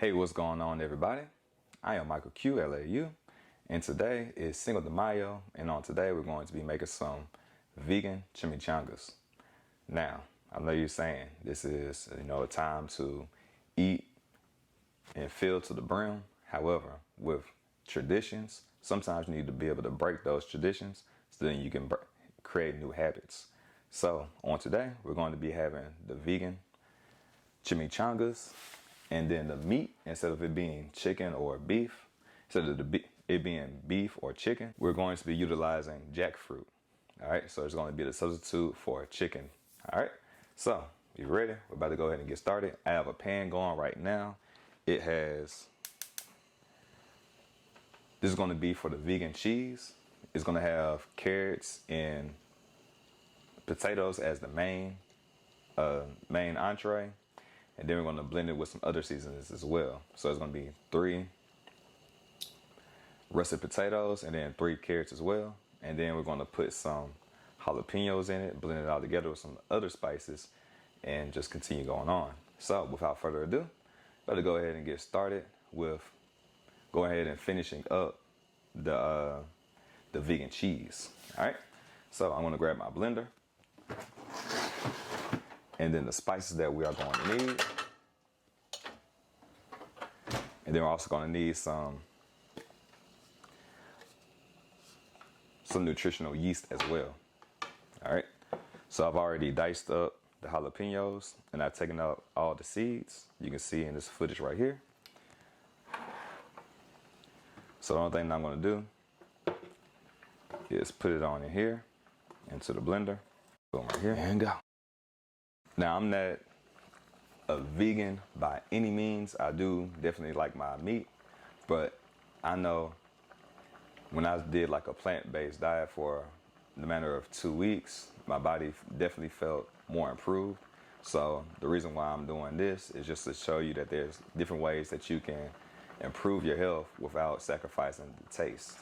Hey, what's going on, everybody? I am Michael Q, LAU, and today is Cinco de Mayo, and on today we're going to be making some vegan chimichangas. Now, I know you're saying this is, a time to eat and fill to the brim. However, with traditions, sometimes you need to be able to break those traditions so then you can create new habits. So, on today, we're going to be having the vegan chimichangas. And then the meat, instead of it being chicken or beef, instead of it being beef or chicken, we're going to be utilizing jackfruit. All right, so it's going to be the substitute for chicken. All right, so you ready? We're about to go ahead and get started. I have a pan going right now. This is going to be for the vegan cheese. It's going to have carrots and potatoes as the main entree. And then we're going to blend it with some other seasonings as well. So it's going to be 3 russet potatoes and then 3 carrots as well. And then we're going to put some jalapenos in it, blend it all together with some other spices, and just continue going on. So without further ado, better go ahead and get started with going ahead and finishing up the vegan cheese. All right. So I'm going to grab my blender. And then the spices that we are going to need. And then we're also going to need some nutritional yeast as well. All right. So I've already diced up the jalapenos and I've taken out all the seeds. You can see in this footage right here. So the only thing I'm going to do is put it on in here into the blender. Boom, right here and go. Now, I'm not a vegan by any means. I do definitely like my meat, but I know when I did like a plant-based diet for the matter of 2 weeks, my body definitely felt more improved. So the reason why I'm doing this is just to show you that there's different ways that you can improve your health without sacrificing the taste.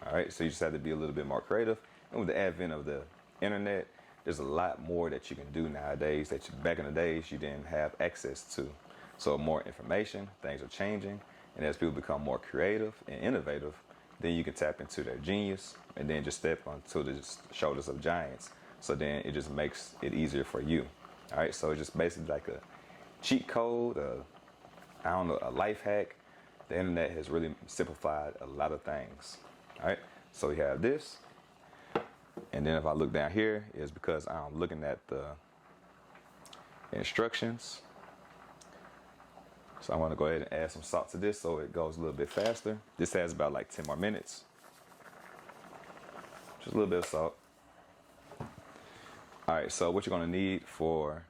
All right, so you just have to be a little bit more creative. And with the advent of the internet, there's a lot more that you can do nowadays that back in the days you didn't have access to. So more information, things are changing, and as people become more creative and innovative, then you can tap into their genius and then just step onto the shoulders of giants. So then it just makes it easier for you. All right, so it's just basically like a cheat code, a life hack. The internet has really simplified a lot of things. All right, so we have this. And then if I look down here, it's because I'm looking at the instructions. So I want to go ahead and add some salt to this so it goes a little bit faster. This has about like 10 more minutes. Just a little bit of salt. All right, so what you're going to need for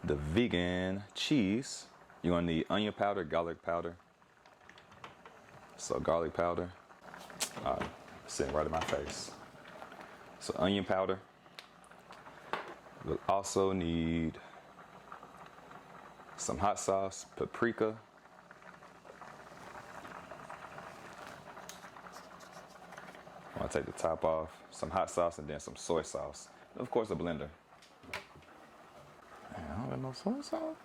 the vegan cheese, you're going to need onion powder, garlic powder. So garlic powder, sitting right in my face. So onion powder. We'll also need some hot sauce, paprika. I'm gonna take the top off, some hot sauce, and then some soy sauce. And of course, a blender. Man, I don't got no soy sauce.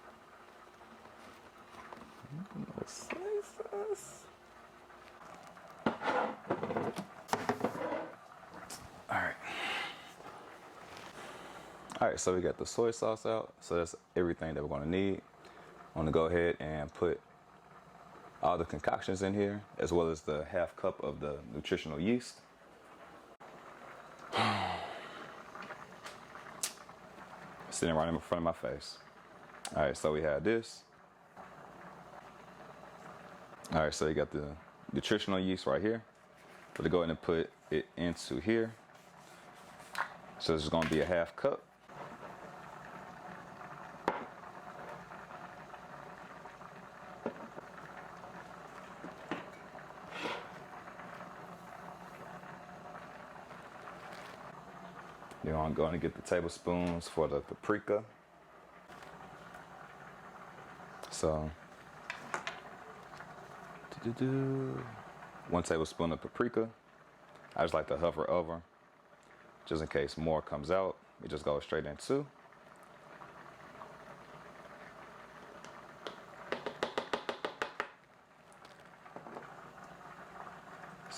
No soy sauce. All right, so we got the soy sauce out. So that's everything that we're gonna need. I'm gonna go ahead and put all the concoctions in here, as well as the half cup of the nutritional yeast. Sitting right in front of my face. All right, so we have this. All right, so you got the nutritional yeast right here. We're gonna go ahead and put it into here. So this is gonna be a half cup. Then I'm going to get the tablespoons for the paprika. So, 1 tablespoon of paprika. I just like to hover over, just in case more comes out. It just goes straight into.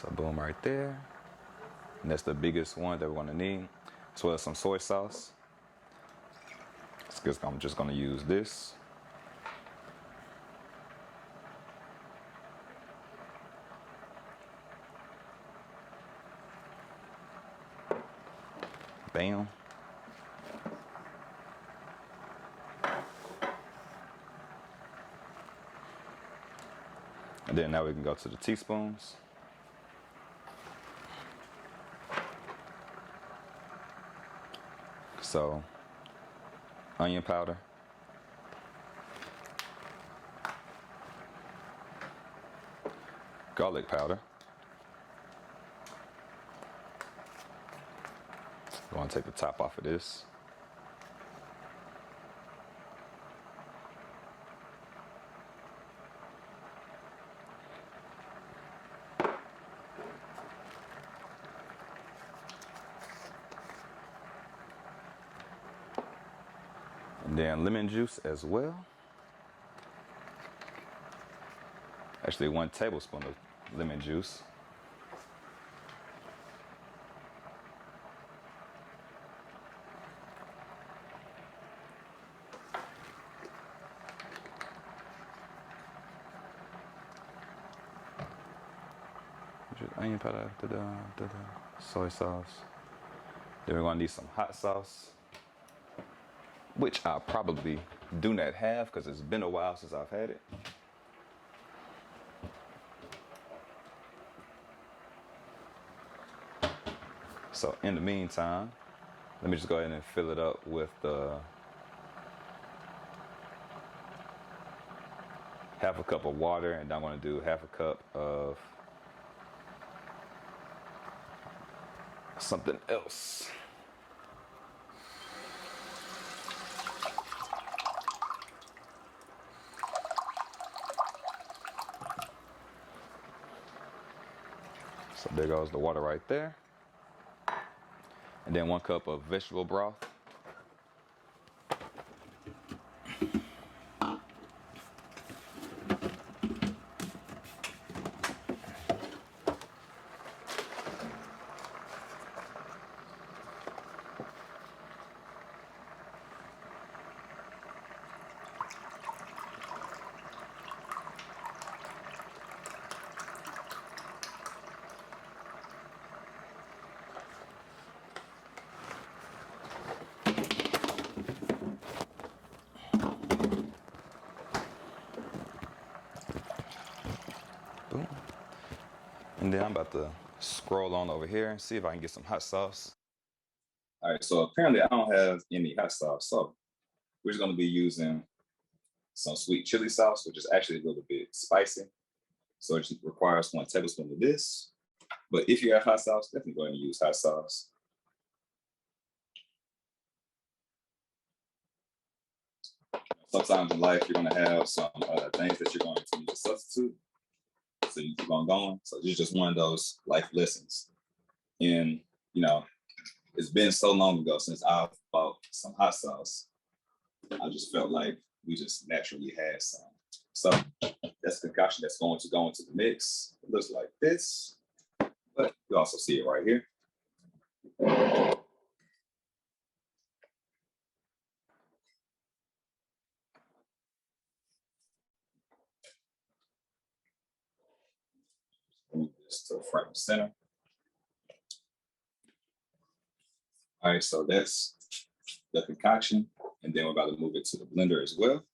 So boom right there. And that's the biggest one that we're gonna need, as well as some soy sauce. I'm just gonna use this. Bam. And then now we can go to the teaspoons. So, onion powder, garlic powder. I'm going to take the top off of this. And then lemon juice as well. Actually, 1 tablespoon of lemon juice. Onion powder, soy sauce. Then we're gonna need some hot sauce, which I probably do not have because it's been a while since I've had it. So in the meantime, let me just go ahead and fill it up with the half a cup of water, and I'm gonna do half a cup of something else. So there goes the water right there. And then 1 cup of vegetable broth. Boom. And then I'm about to scroll on over here and see if I can get some hot sauce. All right, so apparently I don't have any hot sauce. So we're just gonna be using some sweet chili sauce, which is actually a little bit spicy. So it requires 1 tablespoon of this. But if you have hot sauce, definitely go ahead and use hot sauce. Sometimes in life, you're gonna have some things that you're going to need to substitute. So you keep on going. So this is just one of those life lessons. And, you know, it's been so long ago since I've bought some hot sauce. I just felt like we just naturally had some. So that's the concoction that's going to go into the mix. It looks like this, but you also see it right here. Move this to front and center. All right, so that's the concoction, and then we're about to move it to the blender as well.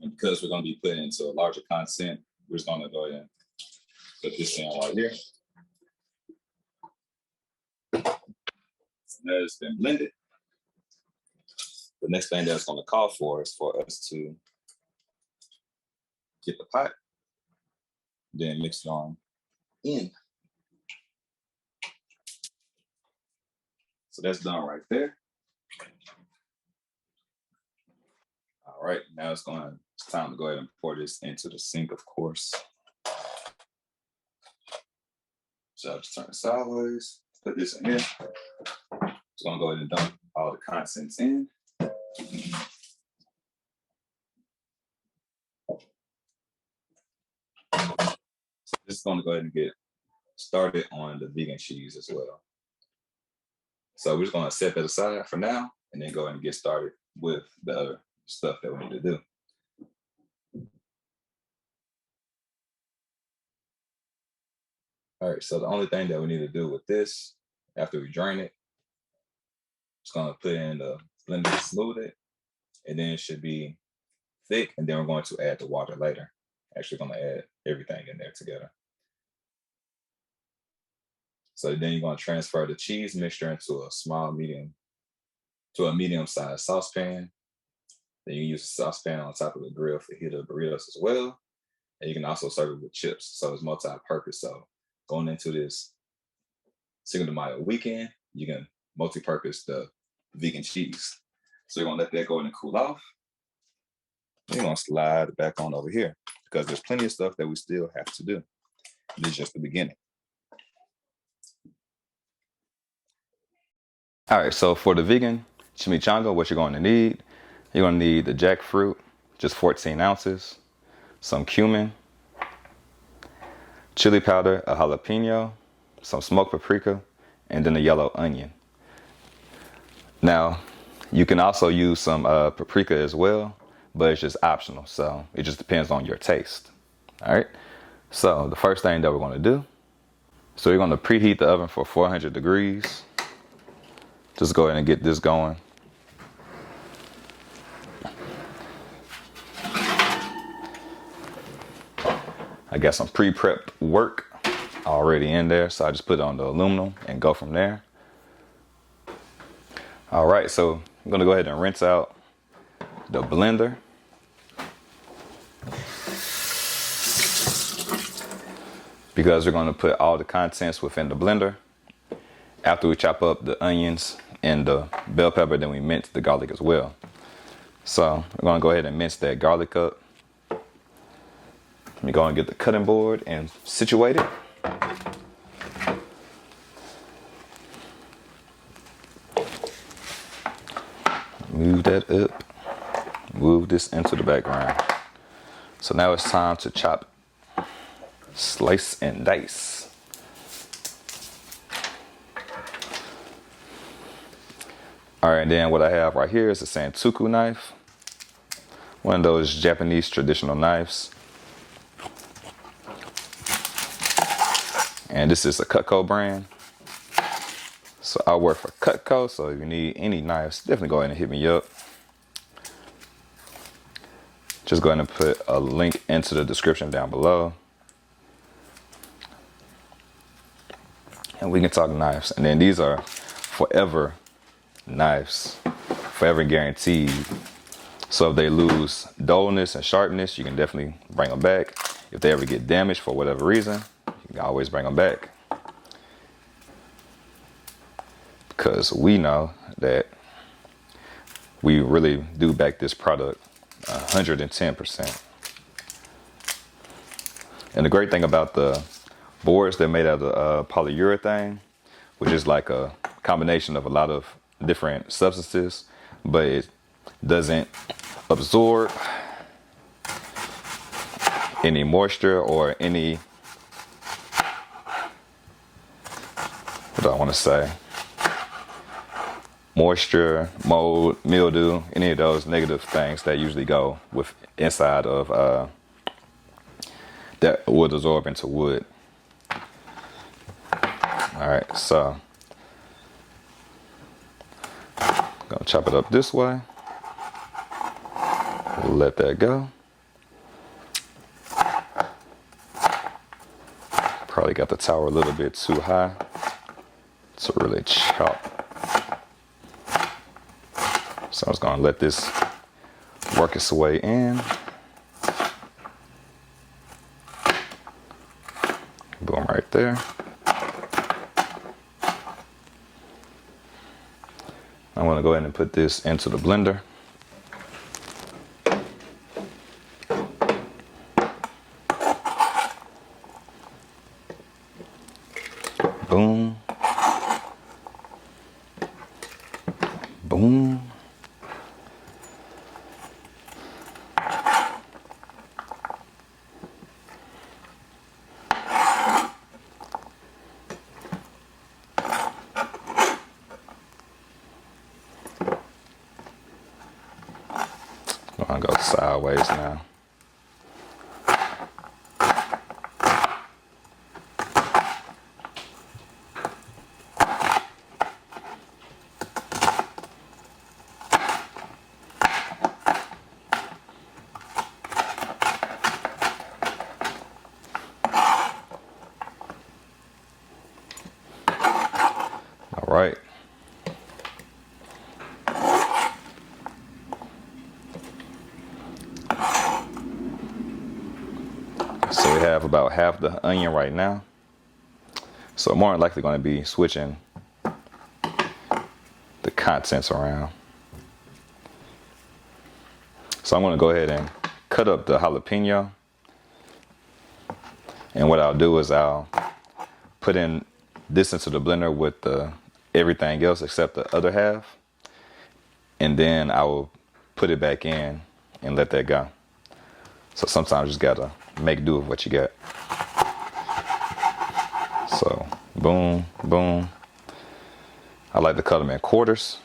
And because we're going to be putting into a larger content, we're just going to go ahead and put this in right here. So now it's been blended. The next thing that's going to call for is for us to get the pot, then mix it on in. So that's done right there. All right, now it's time to go ahead and pour this into the sink, of course. So I'll just turn it sideways, put this in here. Just gonna go ahead and dump all the contents in. So this is gonna go ahead and get started on the vegan cheese as well. So we're just gonna set that aside for now and then go ahead and get started with the other stuff that we need to do. All right, so the only thing that we need to do with this, after we drain it, it's gonna put it in the blender to smooth it, and then it should be thick, and then we're going to add the water later. Actually gonna add everything in there together. So then you're gonna transfer the cheese mixture into a medium-sized saucepan. Then you use the saucepan on top of the grill for heat up burritos as well. And you can also serve it with chips. So it's multi-purpose. So going into this Cinco de Mayo weekend, you can multi-purpose the vegan cheese. So you're gonna let that go and cool off. You're gonna slide it back on over here because there's plenty of stuff that we still have to do. This is just the beginning. All right, so for the vegan chimichanga, what you're going to need, you're going to need the jackfruit, just 14 ounces, some cumin, chili powder, a jalapeno, some smoked paprika, and then a yellow onion. Now, you can also use some paprika as well, but it's just optional, so it just depends on your taste. All right, so the first thing that we're going to do, so you're going to preheat the oven for 400 degrees. Just go ahead and get this going. I got some pre-prepped work already in there, so I just put it on the aluminum and go from there. All right, so I'm gonna go ahead and rinse out the blender. Because we're gonna put all the contents within the blender. After we chop up the onions and the bell pepper, then we mince the garlic as well. So we're gonna go ahead and mince that garlic up. Let me go and get the cutting board and situate it. Move that up, move this into the background. So now it's time to chop, slice and dice. All right, and then what I have right here is a Santoku knife. One of those Japanese traditional knives. And this is a Cutco brand. So I work for Cutco, so if you need any knives, definitely go ahead and hit me up. Just go ahead and put a link into the description down below. And we can talk knives. And then these are forever knives, forever guaranteed. So if they lose dullness and sharpness, you can definitely bring them back. If they ever get damaged for whatever reason, you can always bring them back. Because we know that we really do back this product 110%. And the great thing about the boards, they're made out of polyurethane, which is like a combination of a lot of different substances, but it doesn't absorb any moisture or any, what do I want to say? Moisture, mold, mildew, any of those negative things that usually go with inside of that would absorb into wood. All right, so I'm gonna chop it up this way. Let that go. Probably got the tower a little bit too high to really chop. So I'm just gonna let this work its way in. Boom, right there. I want to go ahead and put this into the blender. Boom. Boom. gonna go sideways now. All right. So we have about half the onion right now. So more than likely going to be switching the contents around. So I'm going to go ahead and cut up the jalapeno. And what I'll do is I'll put in this into the blender with everything else except the other half. And then I will put it back in and let that go. So sometimes you just gotta make do with what you got. So boom, boom. I like to cut them in quarters.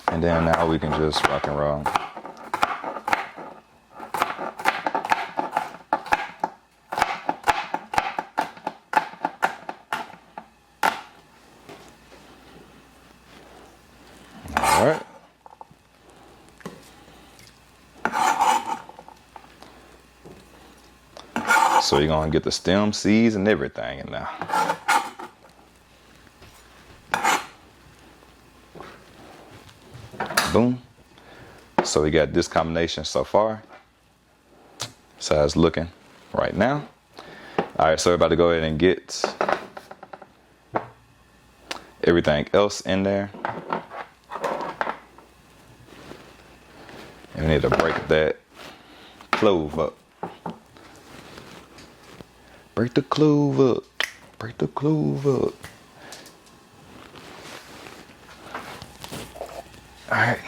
And then now we can just rock and roll. All right. So you're gonna get the stem, seeds, and everything in there. Boom. So we got this combination so far. So how it's looking right now. All right, so we're about to go ahead and get everything else in there. And we need to break that clove up. Break the clove up. Break the clove up. All right.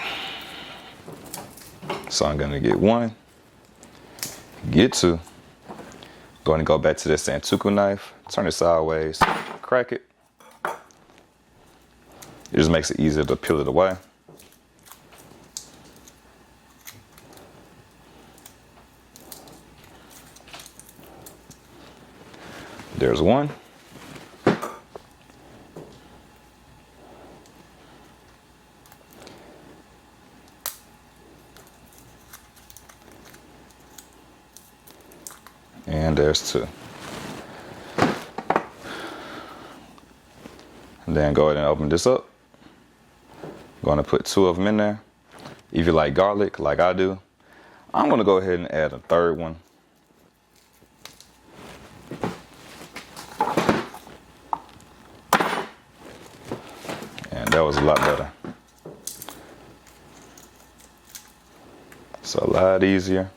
So I'm gonna get one, get two. Going to go back to this Cinco knife, turn it sideways, crack it. It just makes it easier to peel it away. There's one. And there's two. And then go ahead and open this up. I'm going to put two of them in there. If you like garlic, like I do, I'm going to go ahead and add a third one. And that was a lot better. So a lot easier.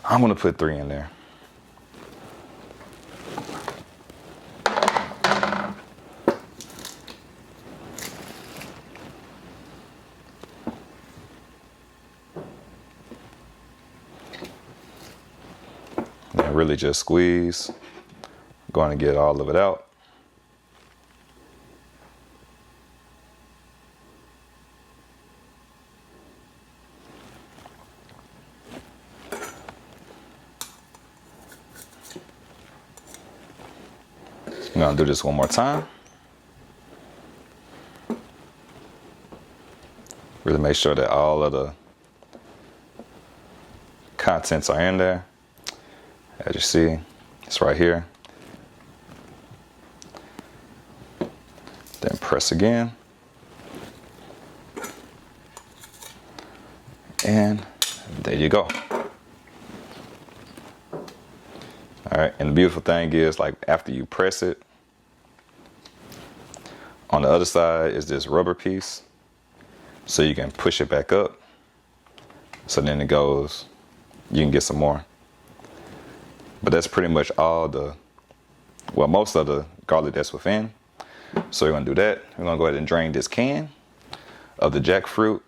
I'm going to put three in there. And really just squeeze. Going to get all of it out. I'm gonna do this one more time. Really make sure that all of the contents are in there. As you see, it's right here. Then press again. And there you go. All right, and the beautiful thing is, like, after you press it, on the other side is this rubber piece, so you can push it back up. So then it goes, you can get some more. But that's pretty much all most of the garlic that's within. So we're gonna do that. We're gonna go ahead and drain this can of the jackfruit,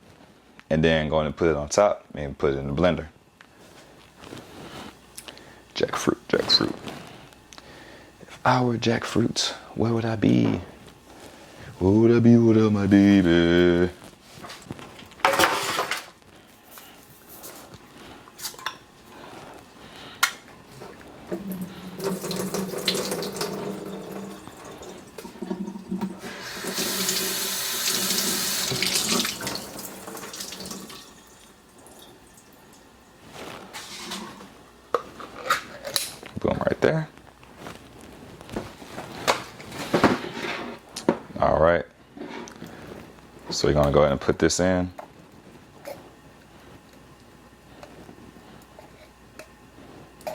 and then go ahead and put it on top and put it in the blender. Jackfruit, jackfruit. If I were jackfruit, Where would I be? Where would I be without my baby? Boom, right there. All right. So we're gonna go ahead and put this in.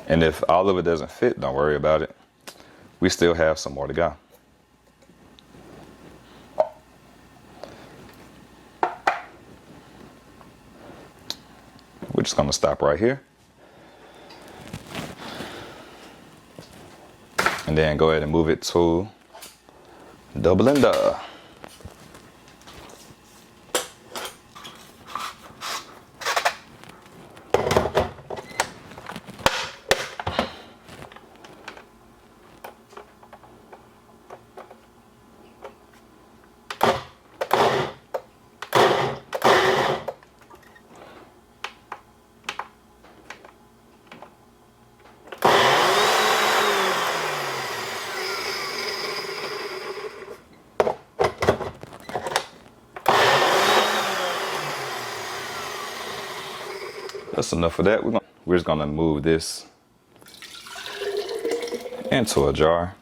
And if all of it doesn't fit, don't worry about it. We still have some more to go. We're just gonna stop right here. And then go ahead and move it to the blender. That's enough of that. We're just gonna move this into a jar.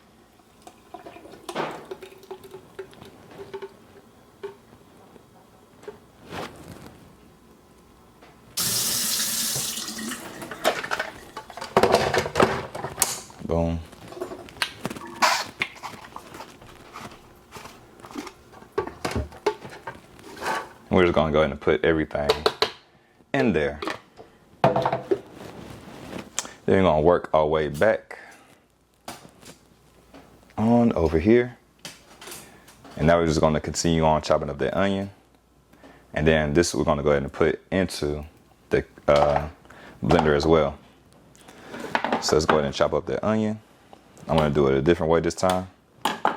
Boom. We're just gonna go ahead and put everything in there. Then we're gonna work our way back on over here. And now we're just gonna continue on chopping up the onion. And then this we're gonna go ahead and put into the blender as well. So let's go ahead and chop up the onion. I'm gonna do it a different way this time. All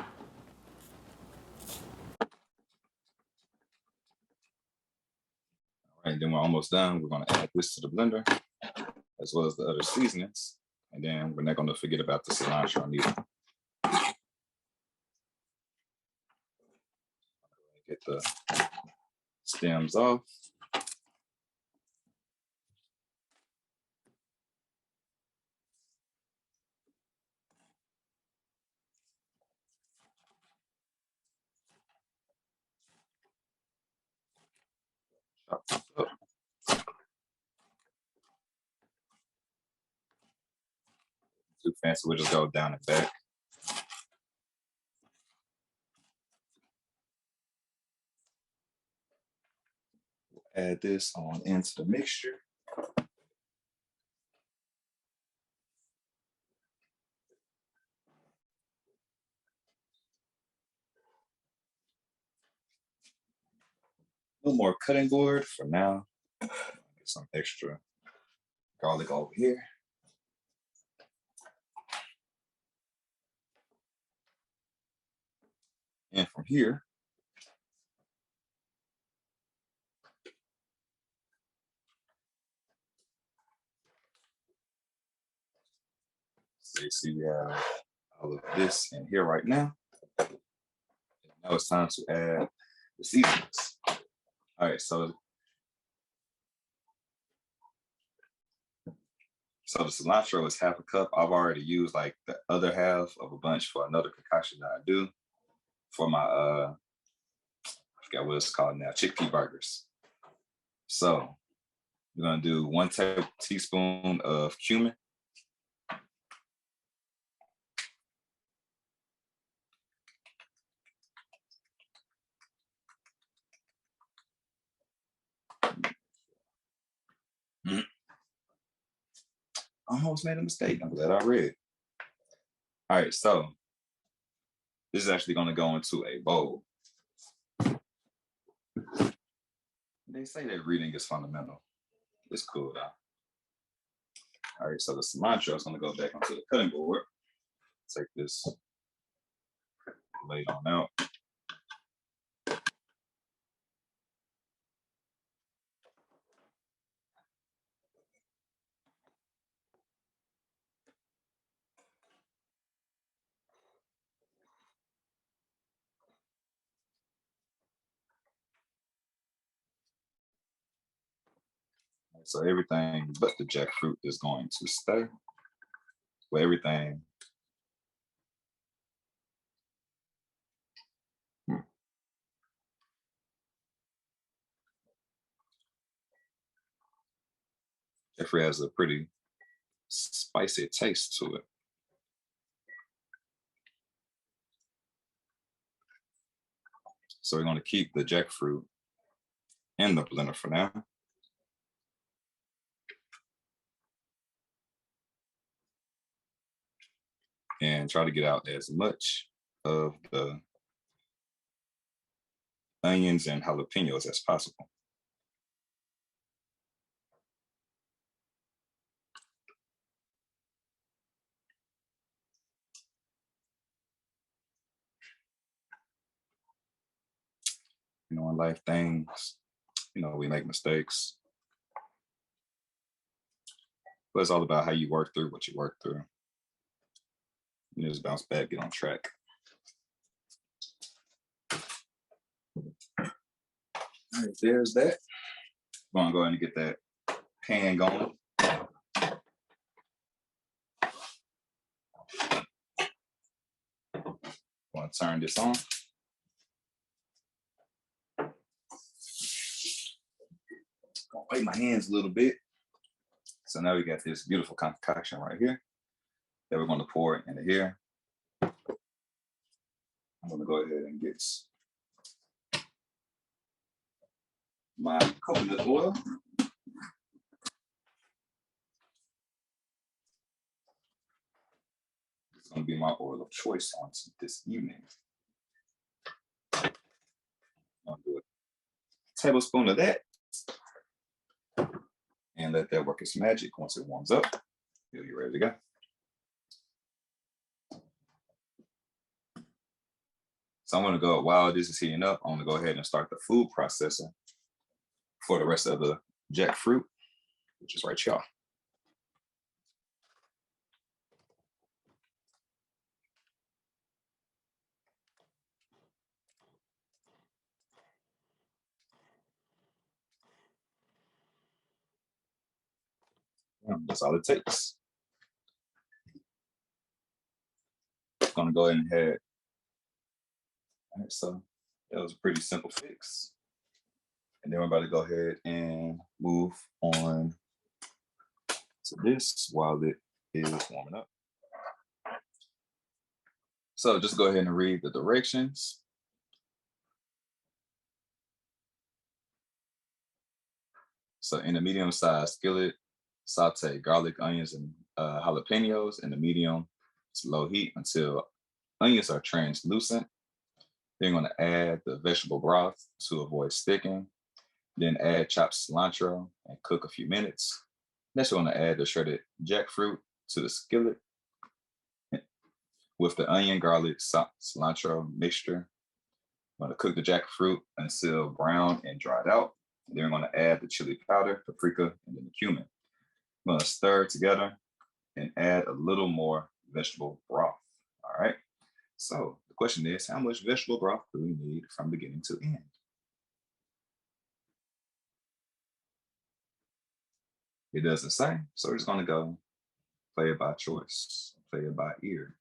right, then we're almost done. We're gonna add this to the blender, as well as the other seasonings. And then we're not gonna forget about the cilantro either. Get the stems off. Chop this up. Too fancy, we'll just go down and back. Add this on into the mixture. A little more cutting board for now. Get some extra garlic over here. And from here, so you see we have all of this in here right now. And now it's time to add the seasonings. All right, so the cilantro is half a cup. I've already used like the other half of a bunch for another concoction that I do for my I forgot what it's called now, chickpea burgers. So we're gonna do 1 teaspoon of cumin. I almost made a mistake. I'm glad I read. All right, so this is actually gonna go into a bowl. They say that reading is fundamental. It's cool though. All right, so the cilantro is gonna go back onto the cutting board. Take this lay it on out. So everything but the jackfruit is going to stay. Well, everything. Jackfruit has a pretty spicy taste to it. So we're going to keep the jackfruit in the blender for now. And try to get out as much of the onions and jalapenos as possible. You know, in life, things, you know, we make mistakes. But it's all about how you work through what you work through. You just bounce back, get on track. All right, there's that. I'm gonna go ahead and get that pan going. I'm gonna turn this on. Gonna wipe my hands a little bit. So now we got this beautiful concoction right here that we're gonna pour it into here. I'm gonna go ahead and get my coconut oil. It's gonna be my oil of choice on this evening. I'm gonna do a tablespoon of that and let that work its magic. Once it warms up, you'll be ready to go. So I'm gonna go, while this is heating up, I'm gonna go ahead and start the food processor for the rest of the jackfruit, which is right here. That's all it takes. I'm gonna go ahead and head. All right, so that was a pretty simple fix. And then we're about to go ahead and move on to this while it is warming up. So just go ahead and read the directions. So in a medium-sized skillet, saute garlic, onions, and jalapenos in the medium to low heat until onions are translucent. Then you're going to add the vegetable broth to avoid sticking. Then add chopped cilantro and cook a few minutes. Next, you're going to add the shredded jackfruit to the skillet with the onion, garlic, cilantro mixture. I'm going to cook the jackfruit until brown and dried out. Then we're going to add the chili powder, paprika, and then the cumin. I'm going to stir together and add a little more vegetable broth. All right. So the question is, how much vegetable broth do we need from beginning to end? It doesn't say, so we're just going to go play it by choice, play it by ear.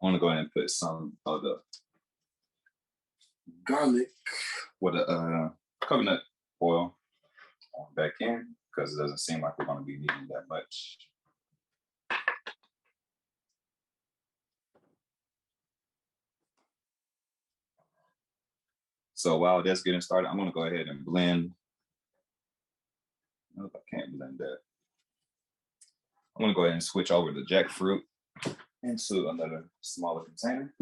I want to go ahead and put some of the garlic with a coconut oil back in because it doesn't seem like we're going to be needing that much. So while that's getting started, I'm going to go ahead and blend. Nope, I can't blend that. I'm going to go ahead and switch over to jackfruit. into another smaller container.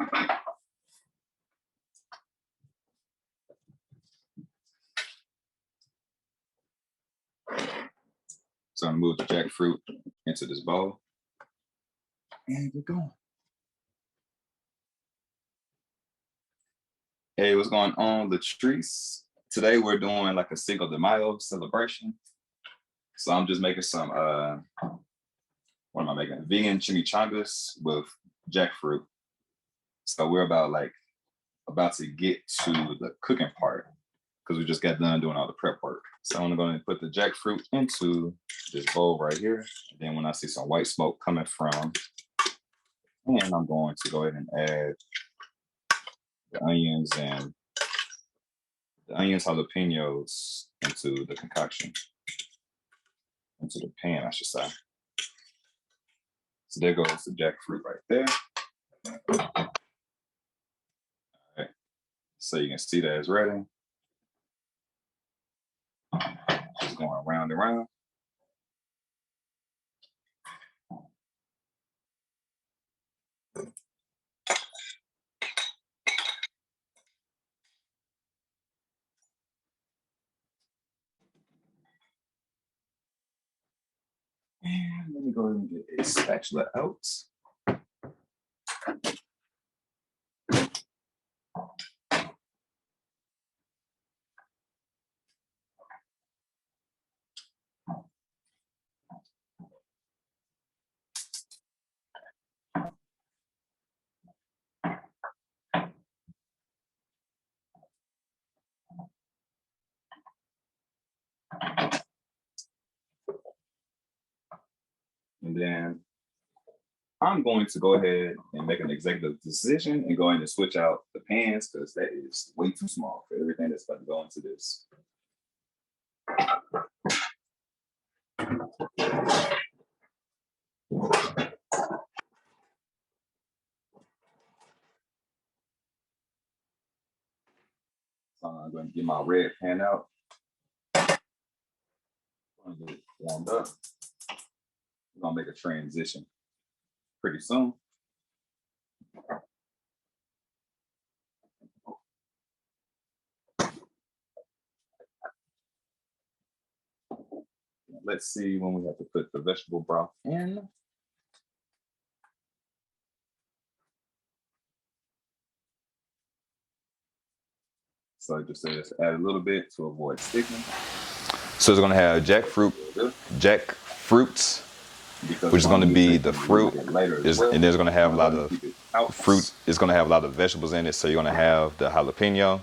So I'm gonna move the jackfruit into this bowl and get going. Hey, what's going on, Latrice? Today we're doing like a Cinco de Mayo celebration. So I'm just making some, what am I making? Vegan chimichangas with jackfruit. So we're about to get to the cooking part because we just got done doing all the prep work. So I'm going to put the jackfruit into this bowl right here. And then when I see some white smoke coming from, and I'm going to go ahead and add the onions, jalapenos into the concoction, into the pan, I should say. So there goes the jackfruit right there. All right. So you can see that it's ready. Just going round and round. And let me go ahead and get a spatula out. And then I'm going to go ahead and make an executive decision and go ahead and switch out the pans because that is way too small for everything that's about to go into this. So I'm going to get my red pan out. I'm going to get it warmed up. I'm going to make a transition pretty soon. Let's see when we have to put the vegetable broth in. So I just said add a little bit to avoid sticking. So it's going to have jackfruits, which is going to be the fruit, and there's going to have a lot of fruit. It's going to have a lot of vegetables in it. So you're going to have the jalapeno,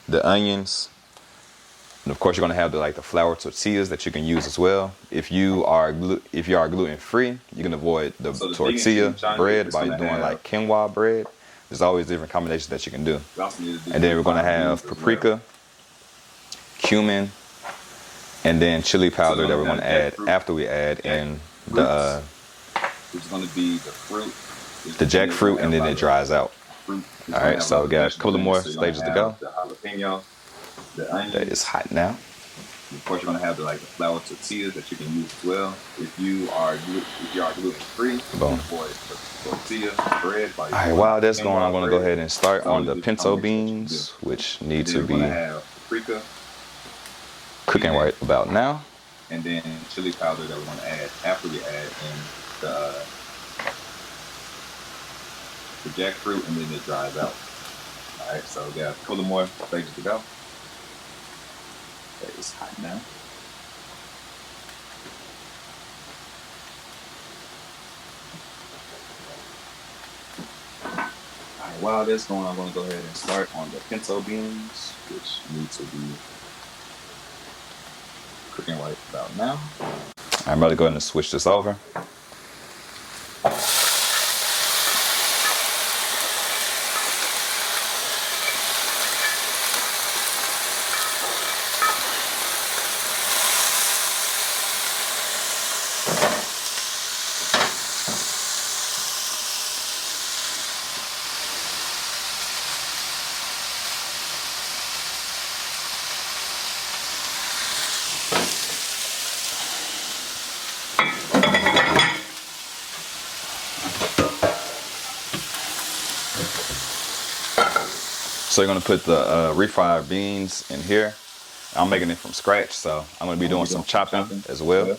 the onions, and of course you're going to have the flour tortillas that you can use as well. If you are gluten free, you can avoid the tortilla bread by doing like quinoa bread. There's always different combinations that you can do. And then we're going to have paprika, cumin, and then chili powder that we're going to add after we add in the jackfruit, and then it dries out. All right, so we got a couple more stages to go. That is hot now. Of course, you're gonna have the flour tortillas that you can use as well. If you are gluten free, boom. Tortilla bread. All right, while that's going, I'm gonna go ahead and start on the pinto beans, which need to be cooking right about now. And then chili powder that we're gonna add after we add in the jackfruit, and then it dries out. All right, so we got a couple more stages to go. It's hot now. All right, while this going, I'm going to go ahead and start on the pinto beans, which need to be cooking right about now. I'm about to go ahead and switch this over. So you're gonna put the refried beans in here. I'm making it from scratch, so I'm gonna be doing some chopping as well.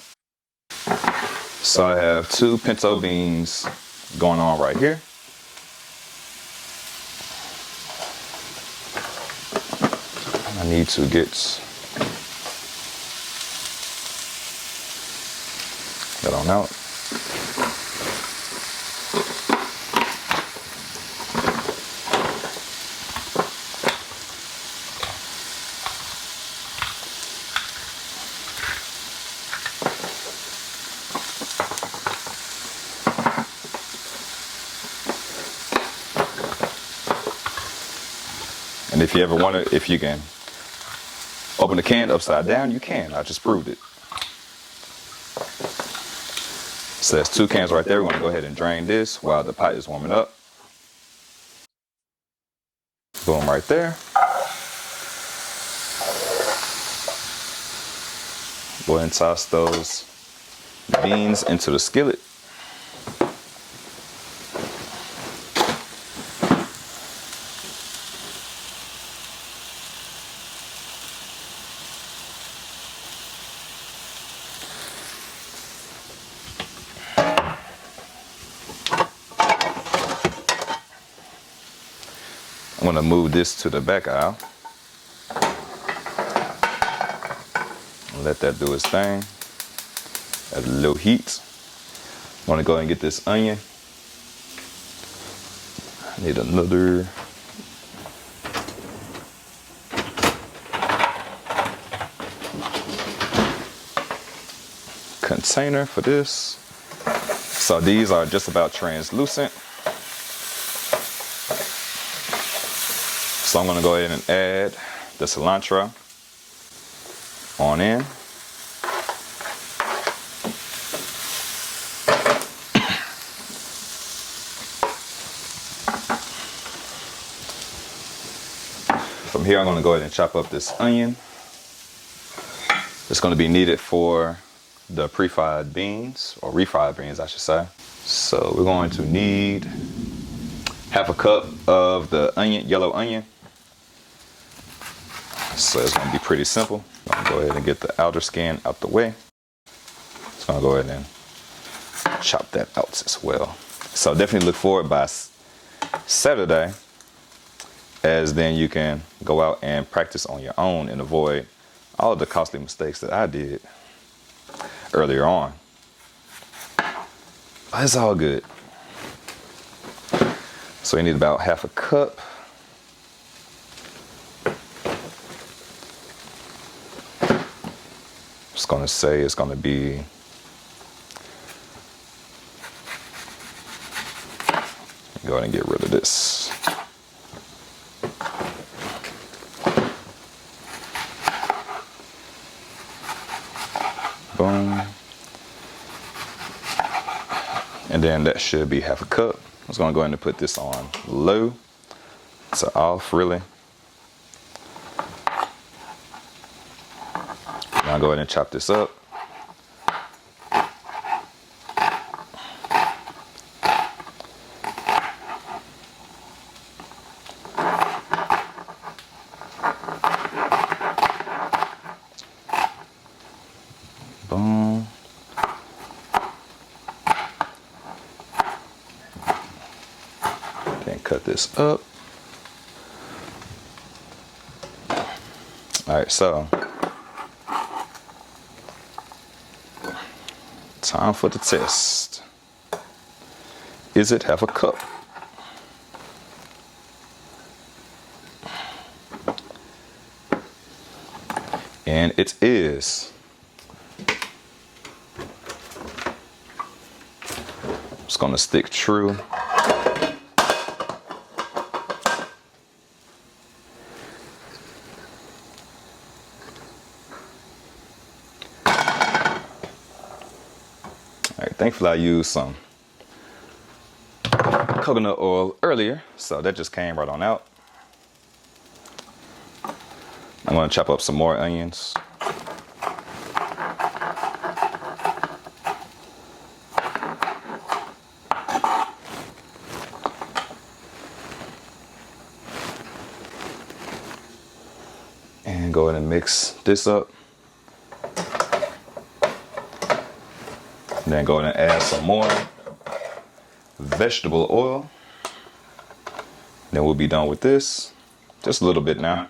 So I have 2 pinto beans going on right here. I need to get that on out. And if you ever wonder if you can open the can upside down, you can. I just proved it. So there's 2 cans right there. We're going to go ahead and drain this while the pot is warming up. Boom, right there. Go ahead and toss those beans into the skillet. I'm going to move this to the back aisle. Let that do its thing at a low heat. I'm going to go ahead and get this onion. I need another container for this. So these are just about translucent. So I'm going to go ahead and add the cilantro on in. From here, I'm going to go ahead and chop up this onion. It's going to be needed for the pre-fried beans, or refried beans, I should say. So we're going to need half a cup of the onion, yellow onion. So it's going to be pretty simple. I'm going to go ahead and get the outer skin out the way. Just going to go ahead and chop that out as well. So definitely look forward by Saturday, as then you can go out and practice on your own and avoid all of the costly mistakes that I did earlier on. But it's all good. So you need about half a cup. Just gonna say it's gonna be go ahead and get rid of this. Boom. And then that should be half a cup. I was gonna go ahead and put this on low to off, really. Now go ahead and chop this up. Boom. Then cut this up. All right, so time for the test. Is it half a cup? And it is. Just gonna stick true. Thankfully, I used some coconut oil earlier, so that just came right on out. I'm going to chop up some more onions. And go ahead and mix this up. And then go ahead and add some more vegetable oil. Then we'll be done with this. Just a little bit now.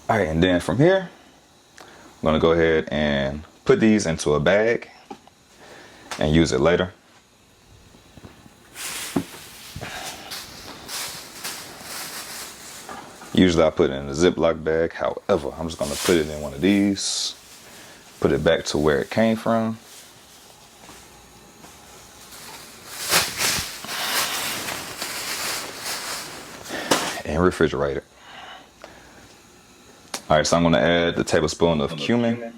All right, and then from here, I'm gonna go ahead and put these into a bag and use it later. Usually I put it in a Ziploc bag. However, I'm just gonna put it in one of these, put it back to where it came from. And refrigerate it. All right, so I'm gonna add the tablespoon of cumin.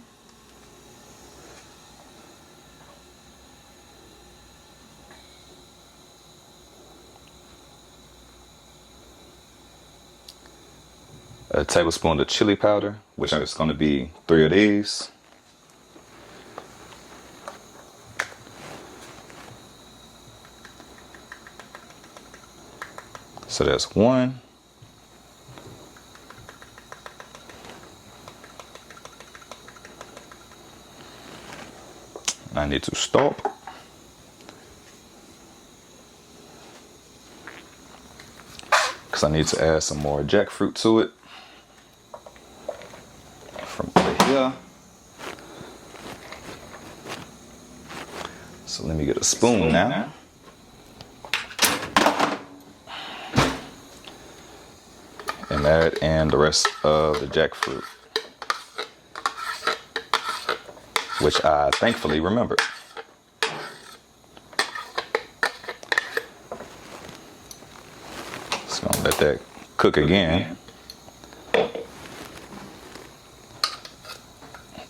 A tablespoon of chili powder, which is gonna be 3 of these. So that's 1. I need to stop. Because I need to add some more jackfruit to it. From over here. So let me get a spoon now. And add in the rest of the jackfruit, which I thankfully remembered. Just gonna let that cook again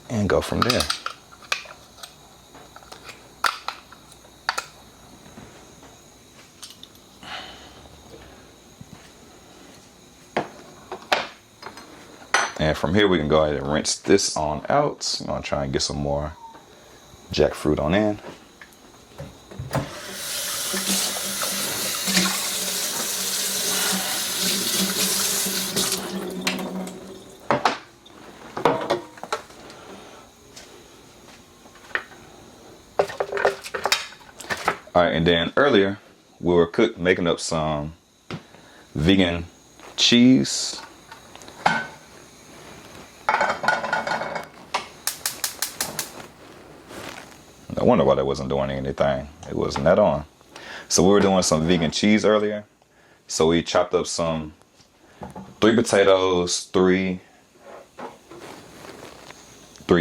and go from there. And from here we can go ahead and rinse this on out. I'm gonna try and get some more jackfruit on in. All right, and then earlier we were making up some vegan cheese. I wonder why that wasn't doing anything. It wasn't that on. So we were doing some vegan cheese earlier. So we chopped up some 3 potatoes, 3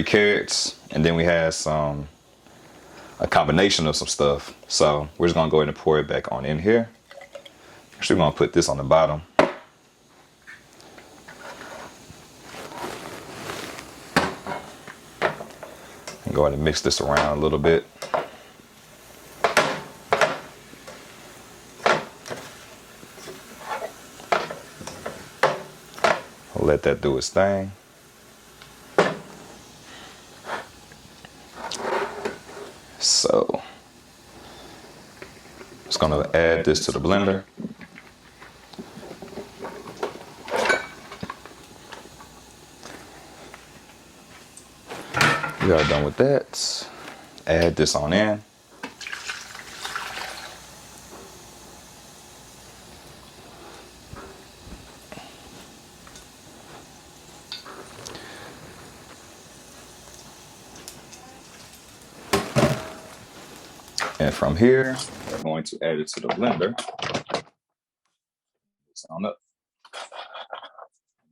carrots, and then we had a combination of some stuff. So we're just gonna go ahead and pour it back on in here. Actually, we're gonna put this on the bottom. And go ahead and mix this around a little bit. Let that do its thing. So, just gonna add this to the blender. We are done with that. Add this on in. And from here, we're going to add it to the blender. On up.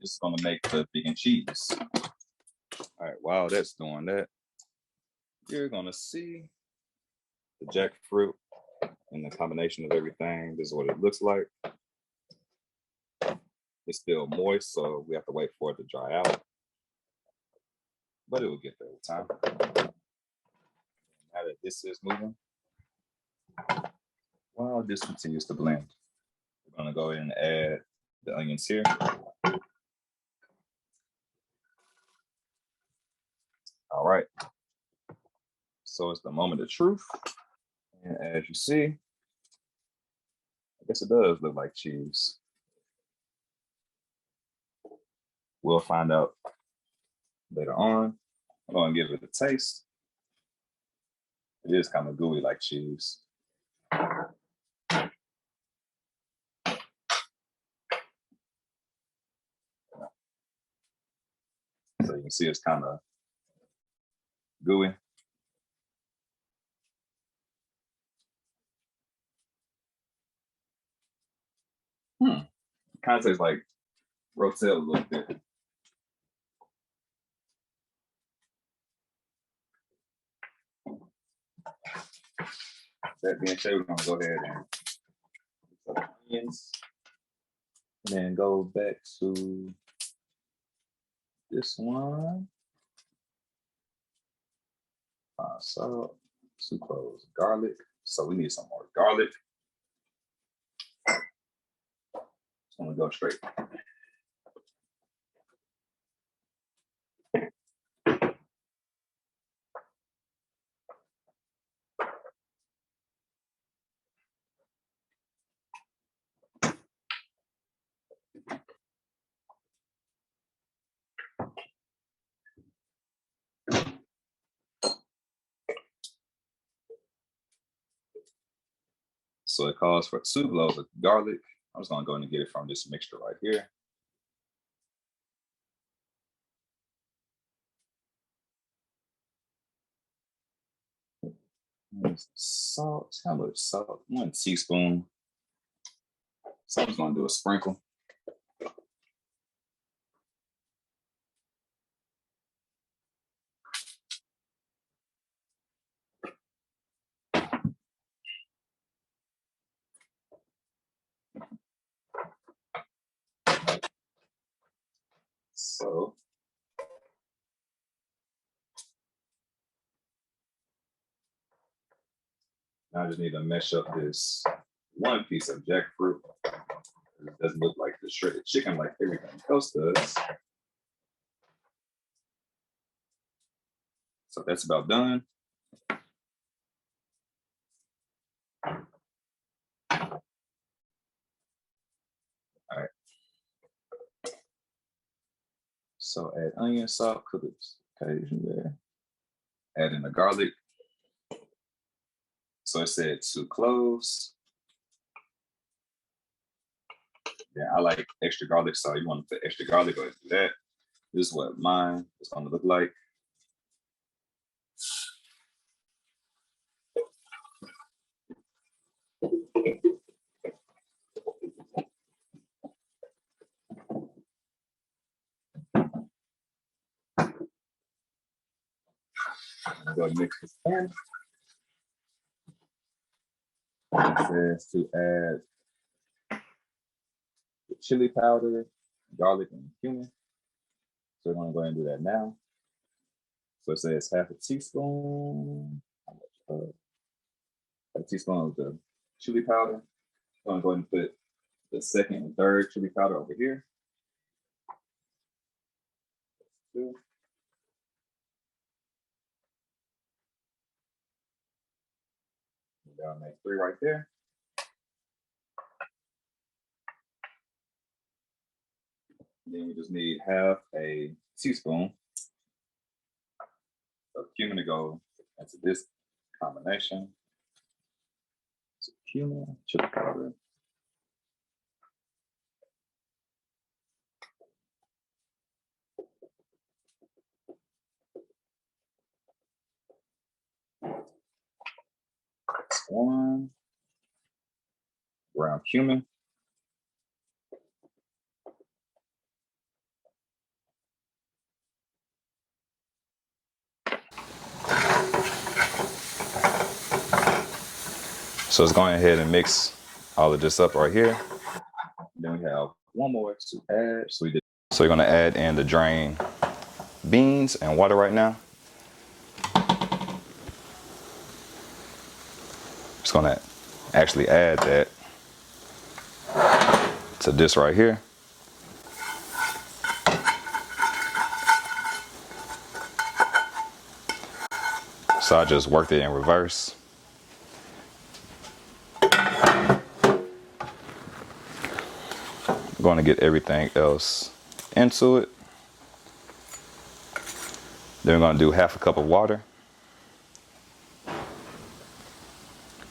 This is going to make the vegan cheese. All right, while that's doing that, you're going to see the jackfruit and the combination of everything. This is what it looks like. It's still moist, so we have to wait for it to dry out. But it will get there with time. Now that this is moving, while this continues to blend, we're going to go ahead and add the onions here. All right. So it's the moment of truth. And as you see, guess it does look like cheese. We'll find out later on. I'm gonna give it a taste. It is kind of gooey like cheese. So you can see it's kind of gooey. Kind of tastes like rotel a little bit. That being said, we're gonna go ahead and put the onions, and then go back to this one. Salt, sucrose, garlic. So we need some more garlic. Just gonna go straight. So it calls for 2 cloves of garlic. I'm just gonna go and get it from this mixture right here. Salt, how much salt? 1 teaspoon. So I'm just gonna do a sprinkle. So now I just need to mesh up this 1 piece of jackfruit. It doesn't look like the shredded chicken like everything else does. So that's about done. All right. So add onion, salt, cook it occasion there. Add in the garlic. So it said 2 cloves. Yeah, I like extra garlic, so you want to put extra garlic, go ahead and do that. This is what mine is going to look like. I'm going to mix this in. It says to add the chili powder, garlic, and cumin. So we're going to go ahead and do that now. So it says half a teaspoon. A teaspoon of the chili powder. I'm going to go ahead and put the 2nd and 3rd chili powder over here. 2. That'll make 3 right there. Then we just need half a teaspoon of cumin to go into this combination. So cumin, chili powder. That's 1. Ground cumin. So it's going ahead and mix all of this up right here. Then we have 1 more to add. So you're going to add in the drained beans and water right now. Just going to actually add that to this right here. So I just worked it in reverse. going to get everything else into it. Then we're going to do half a cup of water.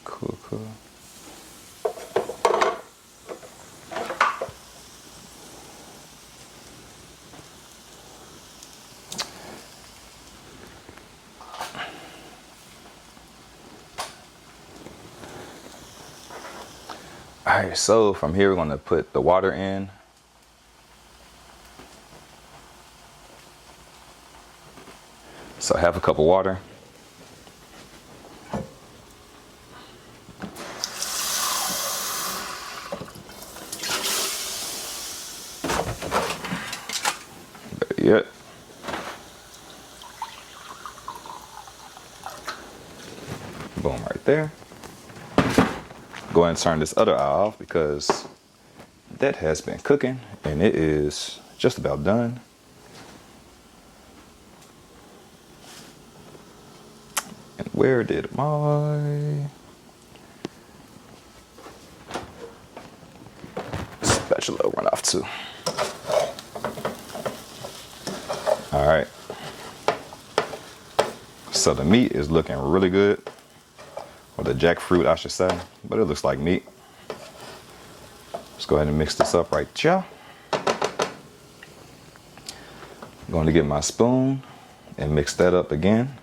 Cool. All right, so from here we're going to put the water in. So half a cup of water. Yep. Boom, right there. Go ahead and turn this other eye off because that has been cooking and it is just about done. And where did my spatula run off to? All right. So the meat is looking really good. Or the jackfruit, I should say, but it looks like meat. Let's go ahead and mix this up right here. I'm going to get my spoon and mix that up again.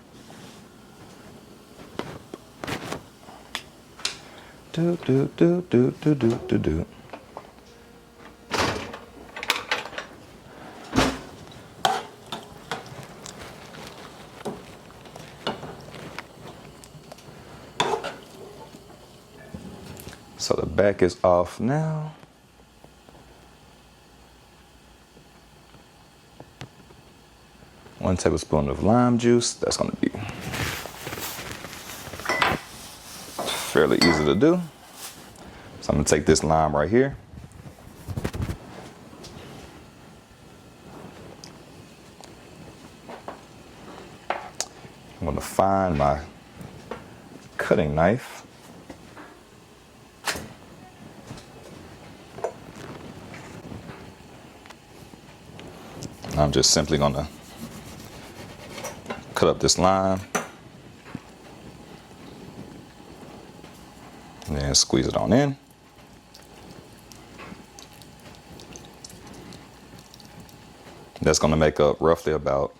Do. So the back is off now. One tablespoon of lime juice. That's going to be fairly easy to do. So I'm going to take this lime right here. I'm going to find my cutting knife. I'm just simply going to cut up this lime and then squeeze it on in. That's going to make up roughly about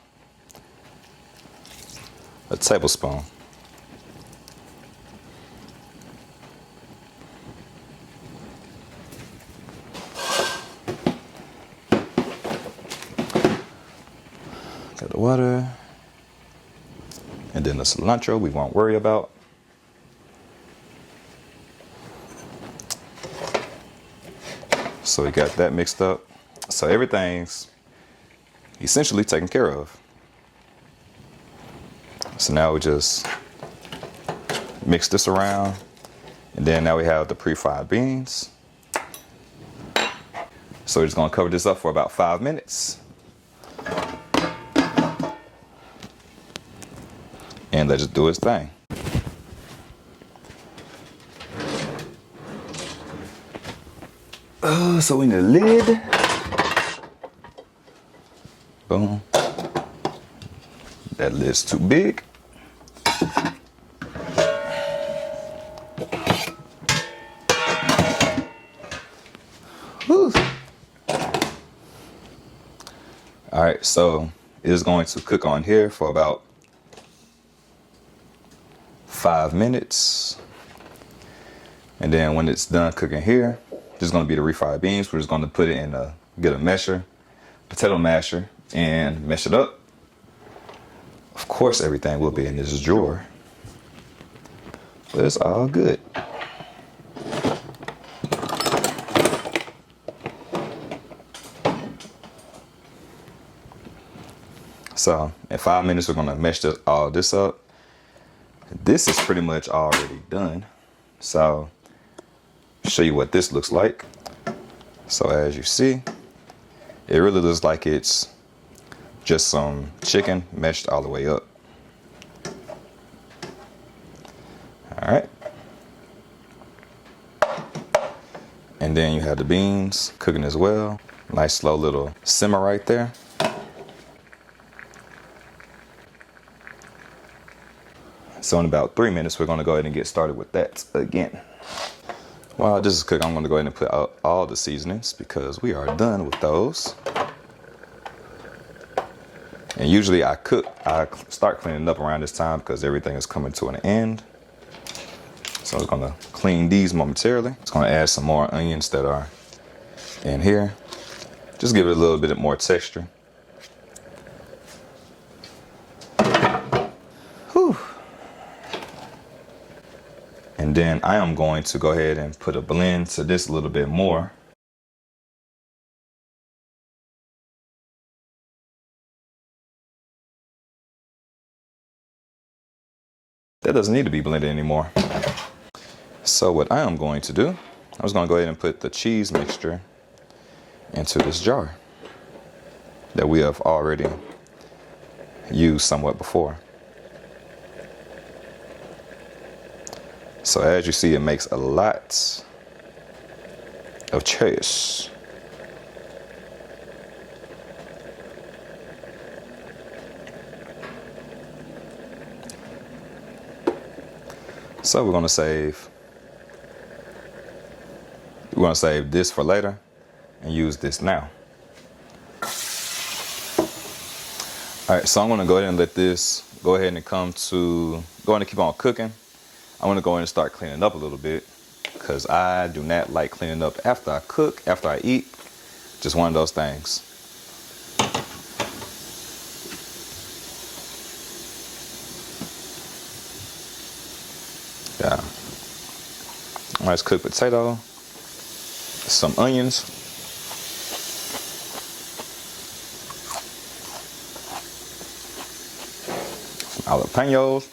a tablespoon. Got the water. And then the cilantro we won't worry about. So we got that mixed up. So everything's essentially taken care of. So now we just mix this around. And then now we have the pre-fried beans. So we're just gonna cover this up for about 5 minutes. And let it do its thing. So we need a lid. Boom. That lid's too big. Whew. All right, so it is going to cook on here for about 5 minutes. And then when it's done cooking here, this is going to be the refried beans. We're just going to put it in get a potato masher, and mash it up. Of course, everything will be in this drawer, but it's all good. So in 5 minutes, we're going to mash all this up. This is pretty much already done. So I'll show you what this looks like. So as you see, it really looks like it's just some chicken meshed all the way up. All right. And then you have the beans cooking as well. Nice slow little simmer right there. So in about 3 minutes, we're gonna go ahead and get started with that again. While this is cooking, I'm gonna go ahead and put out all the seasonings because we are done with those. And usually I start cleaning up around this time because everything is coming to an end. So I'm gonna clean these momentarily. It's gonna add some more onions that are in here. Just give it a little bit more texture. Whew. And then I am going to go ahead and put a blend to this a little bit more. That doesn't need to be blended anymore. So what I am going to do, I'm just going to go ahead and put the cheese mixture into this jar that we have already used somewhat before. So as you see, it makes a lot of cheese. So we're going to save this for later and use this now. All right, so I'm going to go ahead and let this go ahead and keep on cooking. I'm going to go ahead and start cleaning up a little bit because I do not like cleaning up after I cook, after I eat. Just one of those things. Yeah. Nice cooked potato, some onions, some jalapenos.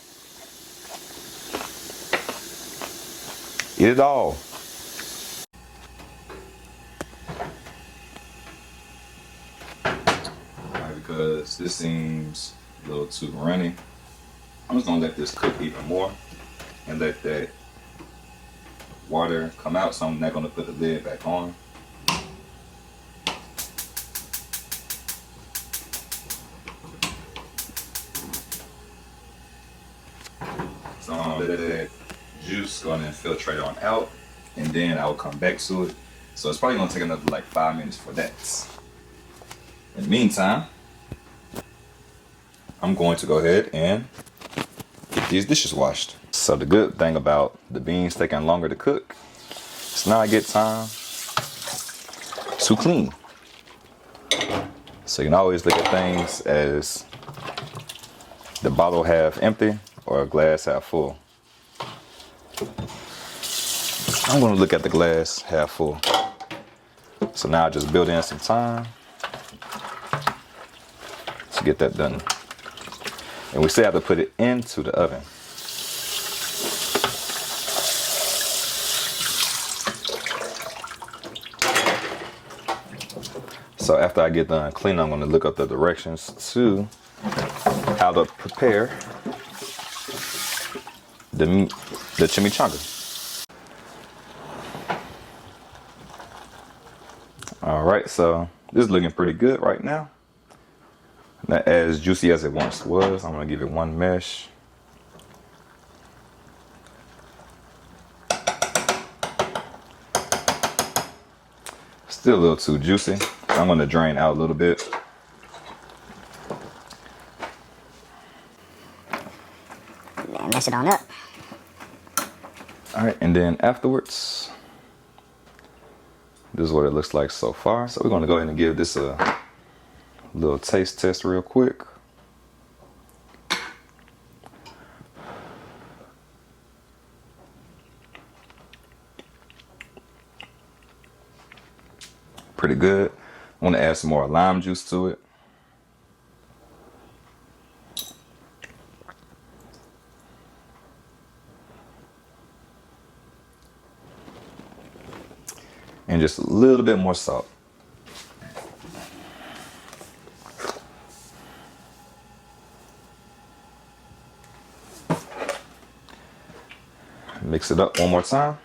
Eat it all. Alright, because this seems a little too runny, I'm just gonna let this cook even more and let that water come out, so I'm not gonna put the lid back on. So I'm gonna let that juice go and infiltrate on out, and then I'll come back to it. So it's probably gonna take another like 5 minutes for that. In the meantime, I'm going to go ahead and get these dishes washed. So the good thing about the beans taking longer to cook is now I get time to clean. So you can always look at things as the bottle half empty or a glass half full. I'm going to look at the glass half full. So now I just build in some time to get that done. And we still have to put it into the oven. So after I get done cleaning, I'm going to look up the directions to how to prepare the chimichanga. All right, so this is looking pretty good right now. Not as juicy as it once was. I'm gonna give it one mesh. Still a little too juicy. I'm gonna drain out a little bit. Mess it on up. All right, and then afterwards, this is what it looks like so far. So we're gonna go ahead and give this a little taste test real quick. Pretty good. I want to add some more lime juice to it. And just a little bit more salt. Mix it up one more time.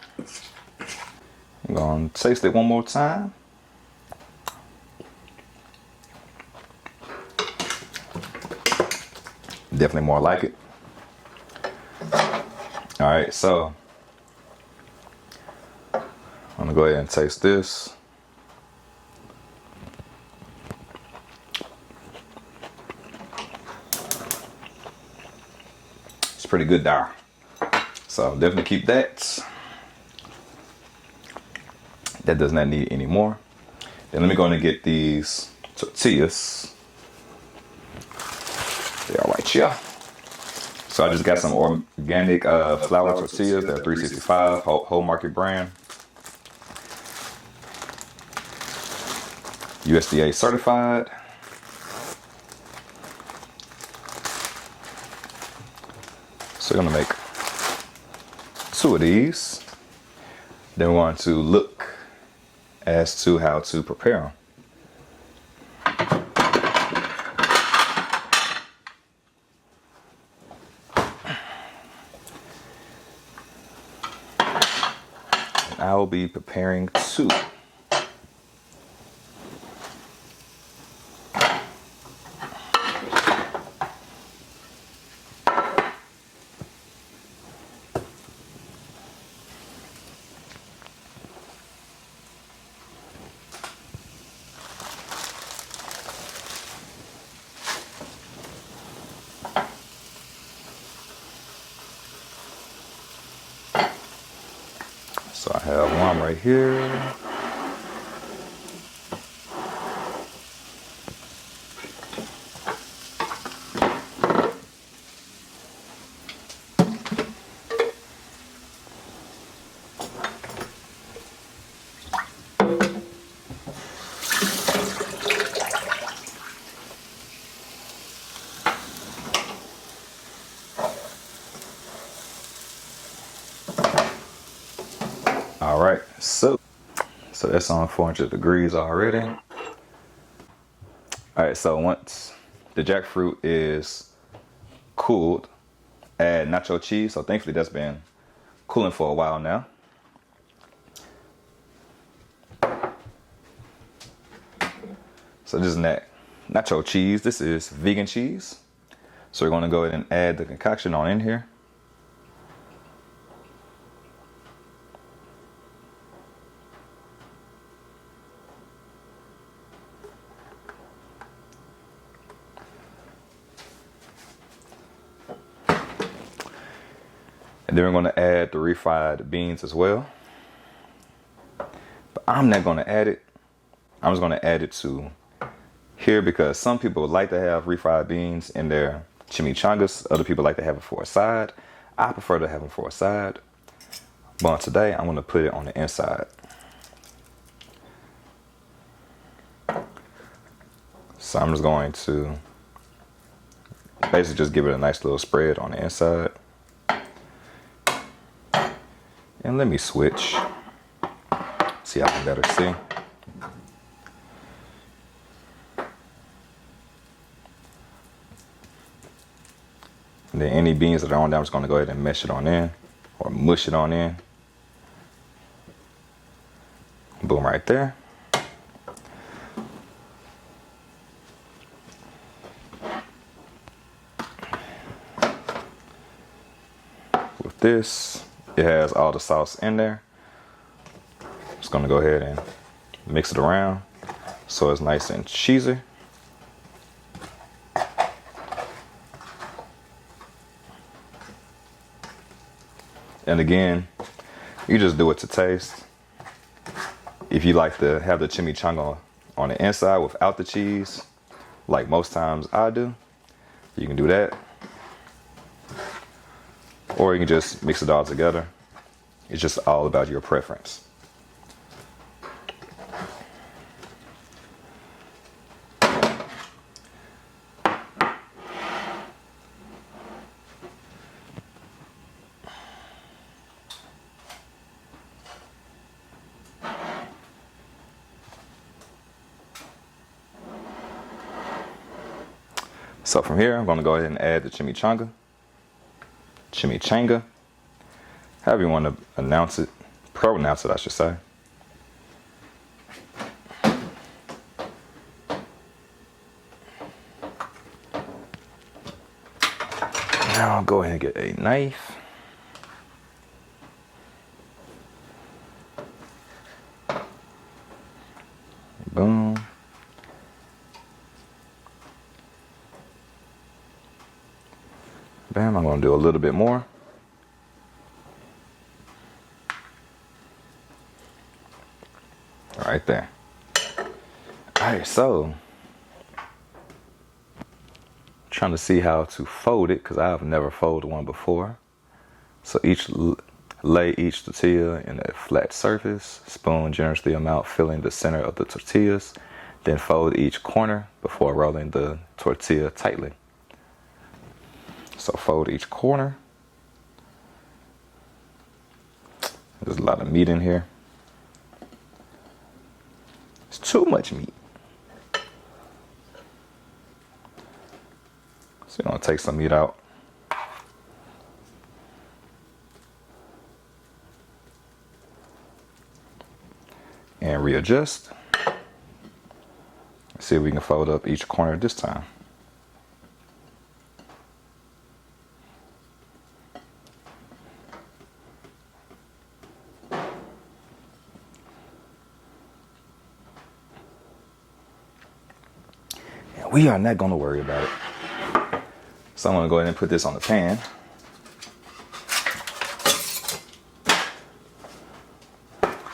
I'm gonna taste it one more time. Definitely more like it. All right, so I'm gonna go ahead and taste this. It's pretty good there. So definitely keep that. That does not need any more. Then let me go and get these tortillas. They are right here. So I just got some organic flour tortillas. They're 365 whole market brand. USDA certified. So we're gonna make 2 of these. Then we're going to look as to how to prepare them. I will be preparing 2. So I have one right here. All right, so that's on 400 degrees already. All right, so once the jackfruit is cooled, add nacho cheese. So thankfully that's been cooling for a while now. So this is nacho cheese. This is vegan cheese. So we're gonna go ahead and add the concoction on in here. And then we're going to add the refried beans as well. But I'm not going to add it. I'm just going to add it to here because some people like to have refried beans in their chimichangas. Other people like to have it for a side. I prefer to have them for a side. But today I'm going to put it on the inside. So I'm just going to basically just give it a nice little spread on the inside. And let me switch, see how I can better see. And then any beans that are on there, I'm just gonna go ahead and mesh it on in, or mush it on in. Boom, right there. With this, it has all the sauce in there. Just gonna go ahead and mix it around so it's nice and cheesy. And again, you just do it to taste. If you like to have the chimichanga on the inside without the cheese, like most times I do, you can do that. Or you can just mix it all together. It's just all about your preference. So from here, I'm going to go ahead and add the chimichanga, however you want to pronounce it, I should say. Now I'll go ahead and get a knife. Boom. Bam, I'm gonna do a little bit more. Right there. All right, so trying to see how to fold it because I've never folded one before. So lay each tortilla in a flat surface, spoon generously amount filling the center of the tortillas, then fold each corner before rolling the tortilla tightly. So fold each corner. There's a lot of meat in here. It's too much meat. So you're gonna take some meat out. And readjust. See if we can fold up each corner this time. And we are not gonna worry about it. So I'm gonna go ahead and put this on the pan.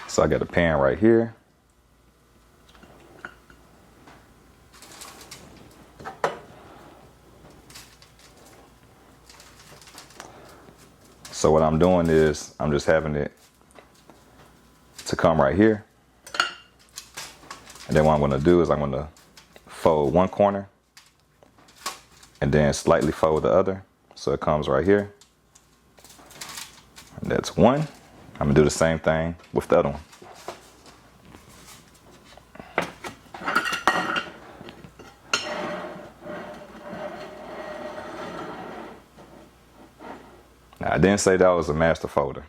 So I got a pan right here. So what I'm doing is I'm just having it to come right here. And then what I'm gonna do is I'm gonna fold one corner and then slightly fold the other. So it comes right here. And that's one. I'm gonna do the same thing with the other one. Now, I didn't say that was a master folder.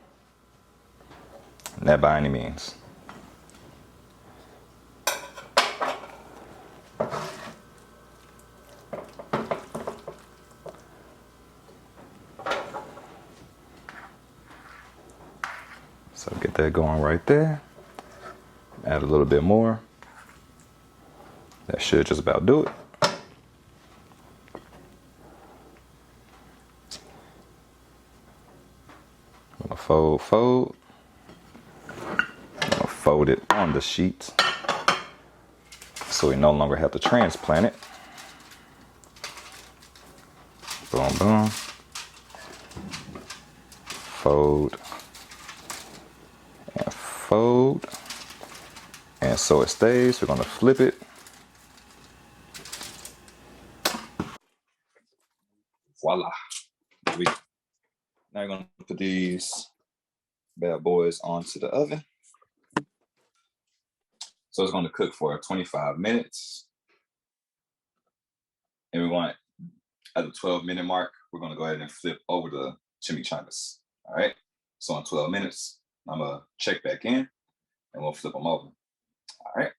Not by any means. So get that going right there. Add a little bit more. That should just about do it. I'm gonna fold. I'm gonna fold it on the sheet so we no longer have to transplant it. Boom, boom. Fold. And fold. And so it stays. We're gonna flip it. Voila. Now we're gonna put these bad boys onto the oven. So it's gonna cook for 25 minutes. And we want, at the 12-minute mark, we're gonna go ahead and flip over the chimichangas. All right. So in 12 minutes, I'm gonna check back in and we'll flip them over. All right.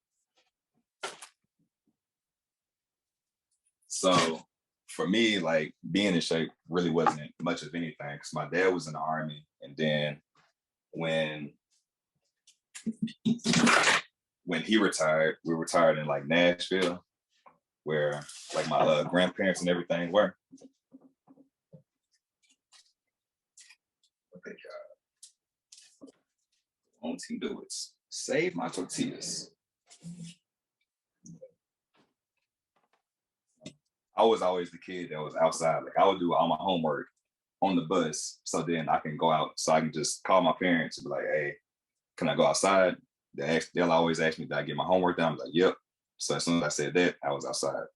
So for me, like being in shape really wasn't much of anything because my dad was in the Army. And then when he retired, we retired in like Nashville, where like my grandparents and everything were. Okay, only thing to do is save my tortillas. I was always the kid that was outside. Like I would do all my homework on the bus, so then I can go out. So I can just call my parents and be like, "Hey, can I go outside?" They'll always ask me, "Did I get my homework done?" I'm like, "Yep." So as soon as I said that, I was outside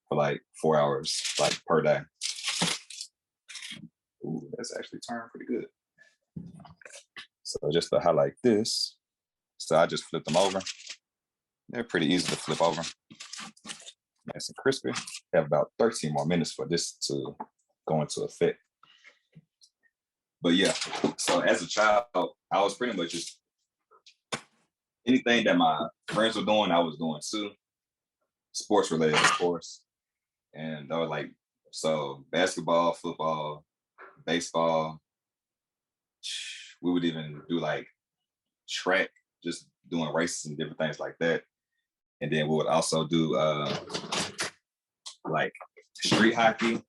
for like 4 hours, like per day. Ooh, that's actually turned pretty good. So just to highlight this, so I just flip them over. They're pretty easy to flip over. Nice and crispy. Have about 13 more minutes for this to go into effect. But yeah, so as a child, I was pretty much just anything that my friends were doing, I was doing too. Sports related, of course. And I was like So basketball, football, baseball. We would even do like track, just doing races and different things like that. And then we would also do like street hockey,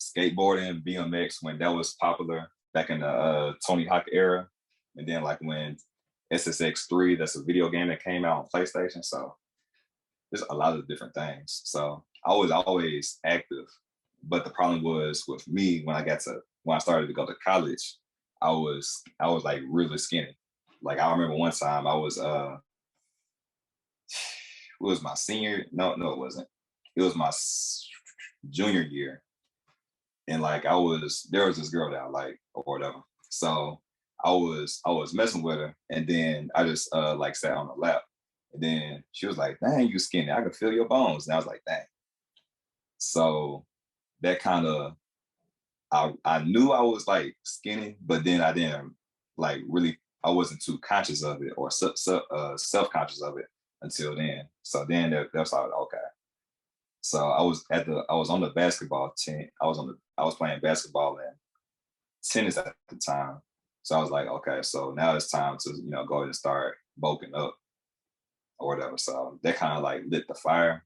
skateboarding, BMX when that was popular back in the Tony Hawk era. And then like when SSX3, that's a video game that came out on PlayStation. So there's a lot of different things. So I was always active. But the problem was with me when I started to go to college, I was like really skinny. Like I remember one time I was it was my senior, no, it wasn't. It was my junior year. And like there was this girl that I like or whatever. So I was messing with her, and then I just like sat on the lap. And then she was like, "Dang, you skinny. I can feel your bones." And I was like, "Dang." So that kind of I knew I was like skinny, but then I didn't like really. I wasn't too conscious of it or self-conscious of it until then. So then that's like okay. So I was on the basketball team. I was playing basketball and tennis at the time. So I was like, okay, so now it's time to go ahead and start bulking up or whatever. So that kind of like lit the fire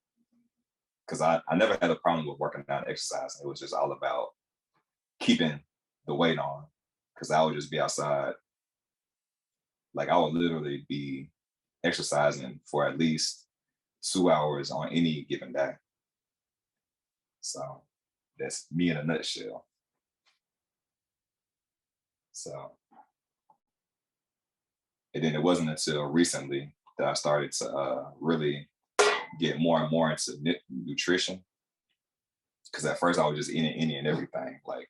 because I never had a problem with working out and exercising. It was just all about keeping the weight on because I would just be outside. Like I would literally be exercising for at least 2 hours on any given day. So that's me in a nutshell. So, and then it wasn't until recently that I started to really get more and more into nutrition. Because at first I was just eating any and everything. Like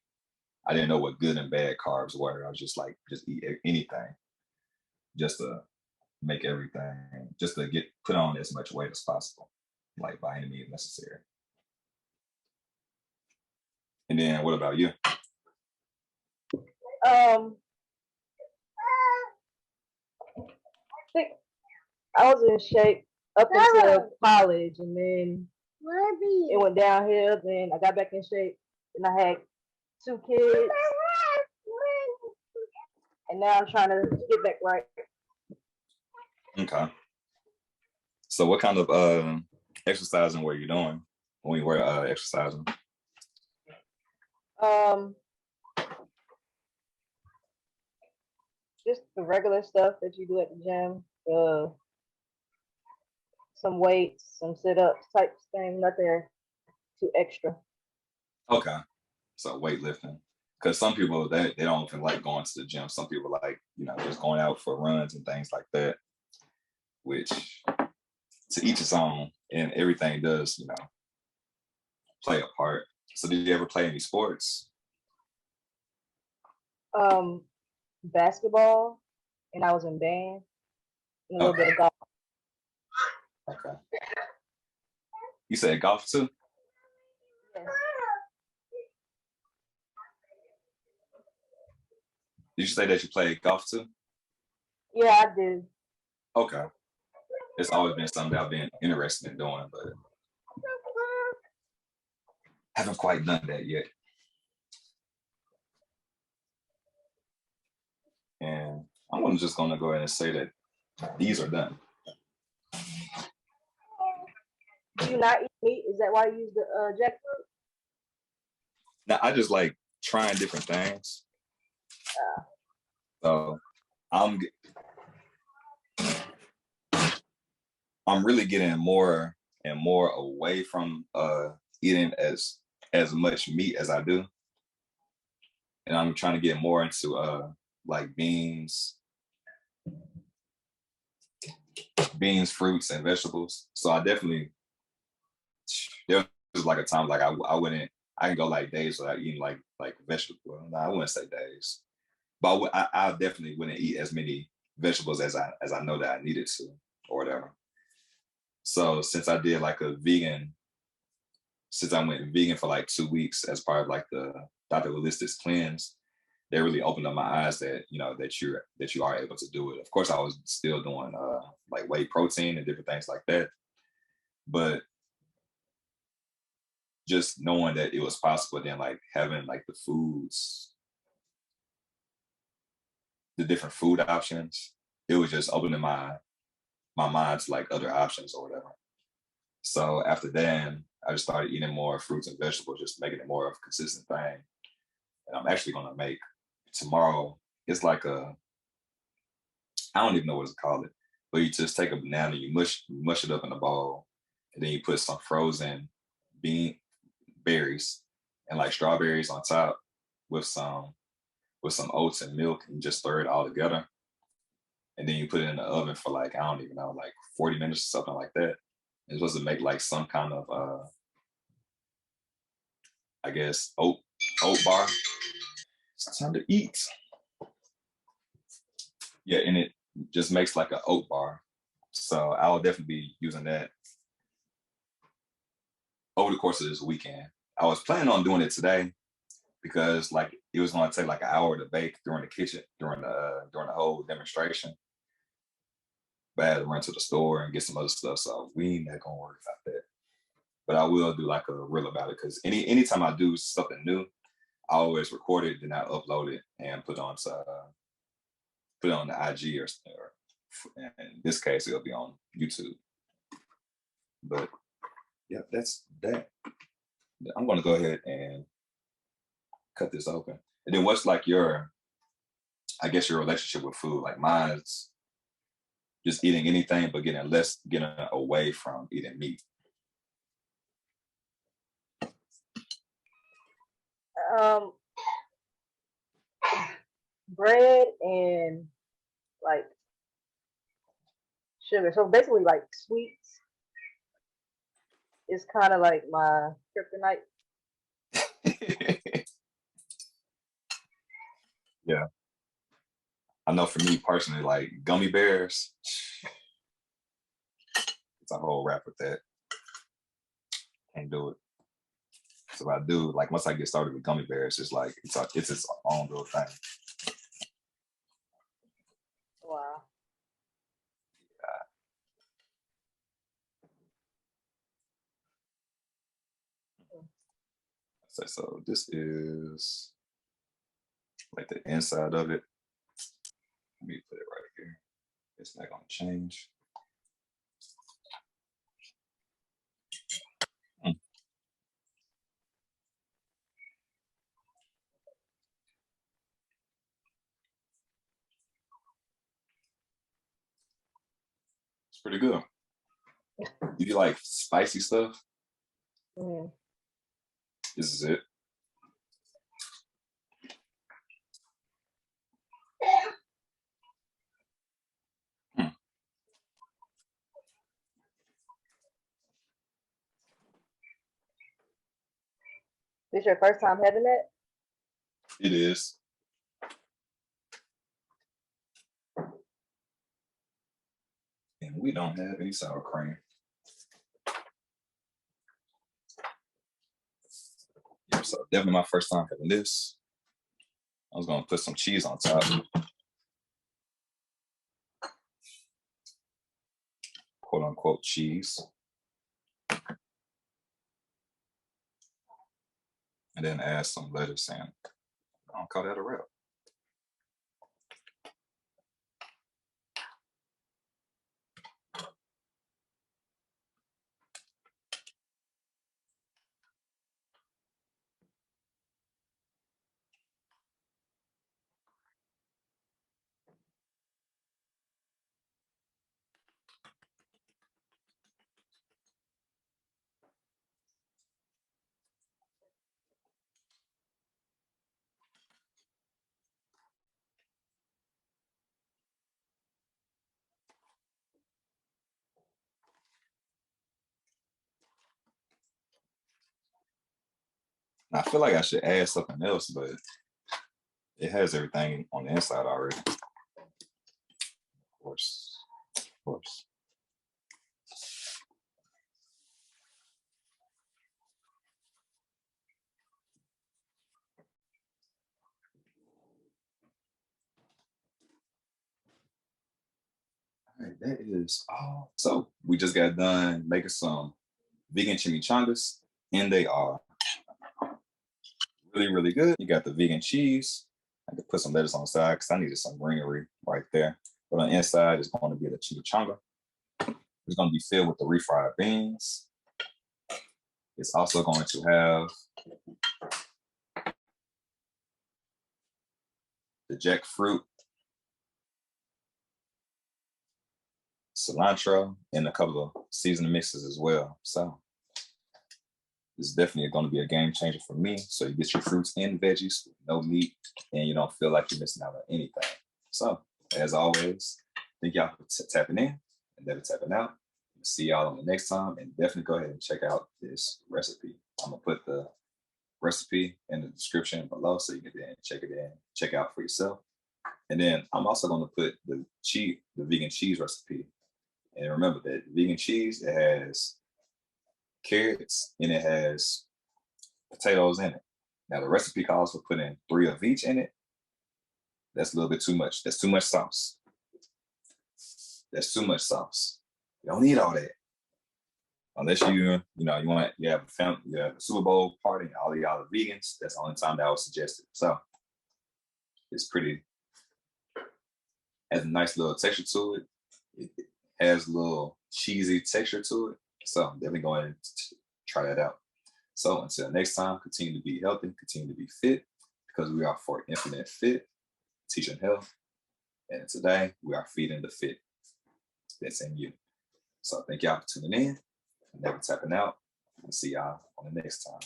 I didn't know what good and bad carbs were. I was just like, just eat anything, just to make everything, just to get put on as much weight as possible, like by any means necessary. And then what about you? I think I was in shape up until college, and then it went downhill. Then I got back in shape, and I had 2 kids, and now I'm trying to get back right. Okay. So what kind of exercising were you doing when you were exercising? Just the regular stuff that you do at the gym. Some weights, some sit-ups type thing, nothing too extra. Okay. So weightlifting. Because some people they don't even like going to the gym. Some people like, just going out for runs and things like that, which to each its own, and everything does, play a part. So did you ever play any sports? Basketball, and I was in band, and a little bit of golf. Okay. You said golf too? Yes. Did you say that you played golf too? Yeah, I did. Okay. It's always been something that I've been interested in doing, but haven't quite done that yet. And I'm just going to go ahead and say that these are done. Do you not eat meat? Is that why you use the jackfruit? Now, I just like trying different things. So I'm really getting more and more away from eating as much meat as I do. And I'm trying to get more into like beans, fruits, and vegetables. So I definitely, there was like a time like I can go like days without eating like vegetables. Well, no, I wouldn't say days, but I definitely wouldn't eat as many vegetables as I know that I needed to or whatever. So since I did like since I went vegan for like 2 weeks as part of like the Dr. Holistic's cleanse, they really opened up my eyes that that you are able to do it. Of course, I was still doing like whey protein and different things like that, but just knowing that it was possible, then like having like the foods, the different food options, it was just opening my mind to like other options or whatever. So after then, I just started eating more fruits and vegetables, just making it more of a consistent thing. And I'm actually gonna make tomorrow. It's like I don't even know what to call it, but you just take a banana, you mush it up in a bowl, and then you put some frozen bean berries and like strawberries on top with some oats and milk, and just stir it all together. And then you put it in the oven for like, I don't even know, like 40 minutes or something like that. It's supposed to make like some kind of I guess oat bar. It's time to eat. Yeah, and it just makes like an oat bar. So I'll definitely be using that over the course of this weekend. I was planning on doing it today because like it was going to take like an hour to bake during the kitchen during the whole demonstration. But I had to run to the store and get some other stuff, so we ain't not gonna worry about that. But I will do like a reel about it because anytime I do something new, I always record it, then I upload it and put it on the IG or in this case it'll be on YouTube. But yeah, that's that. I'm gonna go ahead and cut this open. And then what's like your, I guess your relationship with food? Like mine's just eating anything but getting away from eating meat. Um, bread and like sugar. So basically, like sweets is kind of like my kryptonite. Yeah, I know for me personally, like gummy bears, it's a whole wrap with that. Can't do it. So if I do, like once I get started with gummy bears, it's like it's its own little thing. Wow. So this is like the inside of it. Let me put it right here. It's not gonna change. It's pretty good. If you like spicy stuff, Mm. this is it. Hmm. This your first time having that? It is. And we don't have any sour cream. Yeah, so definitely my first time having this. I was gonna put some cheese on top. Quote unquote cheese. And then add some lettuce and I'll call that a wrap. I feel like I should add something else, but it has everything on the inside already. Of course. Of course. All right, that is all. So we just got done making some vegan chimichangas. and they are really, really good. You got the vegan cheese. I could put some lettuce on the side because I needed some greenery right there. But on the inside is going to be the chimichanga. It's going to be filled with the refried beans. It's also going to have the jackfruit, cilantro, and a couple of seasoning mixes as well. So it's definitely going to be a game changer for me. So you get your fruits and veggies, no meat, and you don't feel like you're missing out on anything. So as always, thank y'all for tapping in and never tapping out. See y'all on the next time, and definitely go ahead and check out this recipe. I'm gonna put the recipe in the description below so you can then check out for yourself. And then I'm also gonna put the vegan cheese recipe. And remember that vegan cheese, it has carrots and it has potatoes in it. Now the recipe calls for putting 3 of each in it. That's a little bit too much. That's too much sauce. That's too much sauce. You don't need all that. Unless you have a family, you have a Super Bowl party, and all of y'all are vegans. That's the only time that I would suggest it. So it's has a nice little texture to it. It has a little cheesy texture to it. So I'm definitely going to try that out. So until next time, continue to be healthy, continue to be fit, because we are for infinite fit, teaching health. And today we are feeding the fit that's in you. So thank y'all for tuning in, never tapping out, and see y'all on the next time.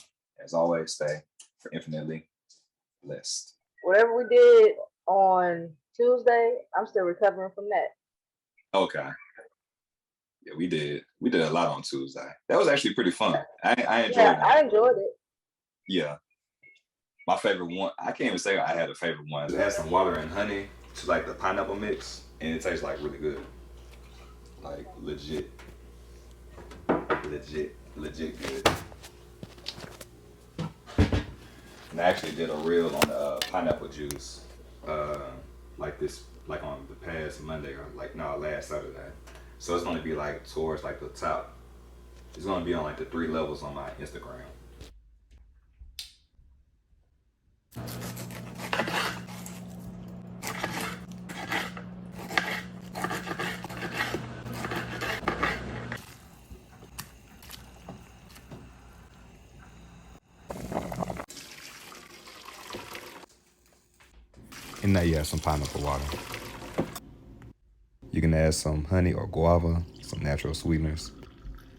As always, stay for infinitely blessed. Whatever we did on Tuesday, I'm still recovering from that. Okay. Yeah, we did a lot on Tuesday. That was actually pretty fun. I enjoyed it. I enjoyed it. Yeah. My favorite one, I can't even say I had a favorite one. Add some water and honey to like the pineapple mix, and it tastes like really good. Like legit good. And I actually did a reel on the pineapple juice, like on the past Monday or last Saturday. So it's gonna be like towards like the top. It's gonna be on like the 3 levels on my Instagram. And now you have some pineapple water. You can add some honey or guava, some natural sweeteners.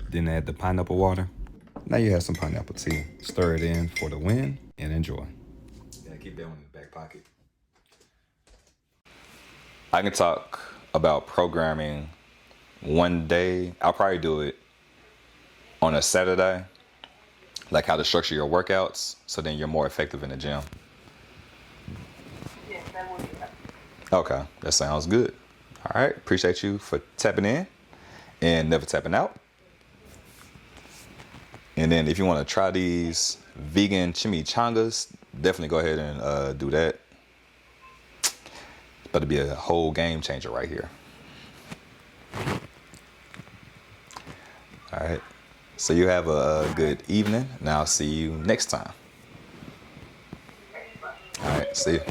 Then add the pineapple water. Now you have some pineapple tea. Stir it in for the win and enjoy. Yeah, keep that one in the back pocket. I can talk about programming one day. I'll probably do it on a Saturday, like how to structure your workouts so then you're more effective in the gym. Okay, that sounds good. All right, appreciate you for tapping in and never tapping out. And then if you want to try these vegan chimichangas, definitely go ahead and do that. It's about to be a whole game changer right here. All right, so you have a good evening, and I'll see you next time. All right, see you.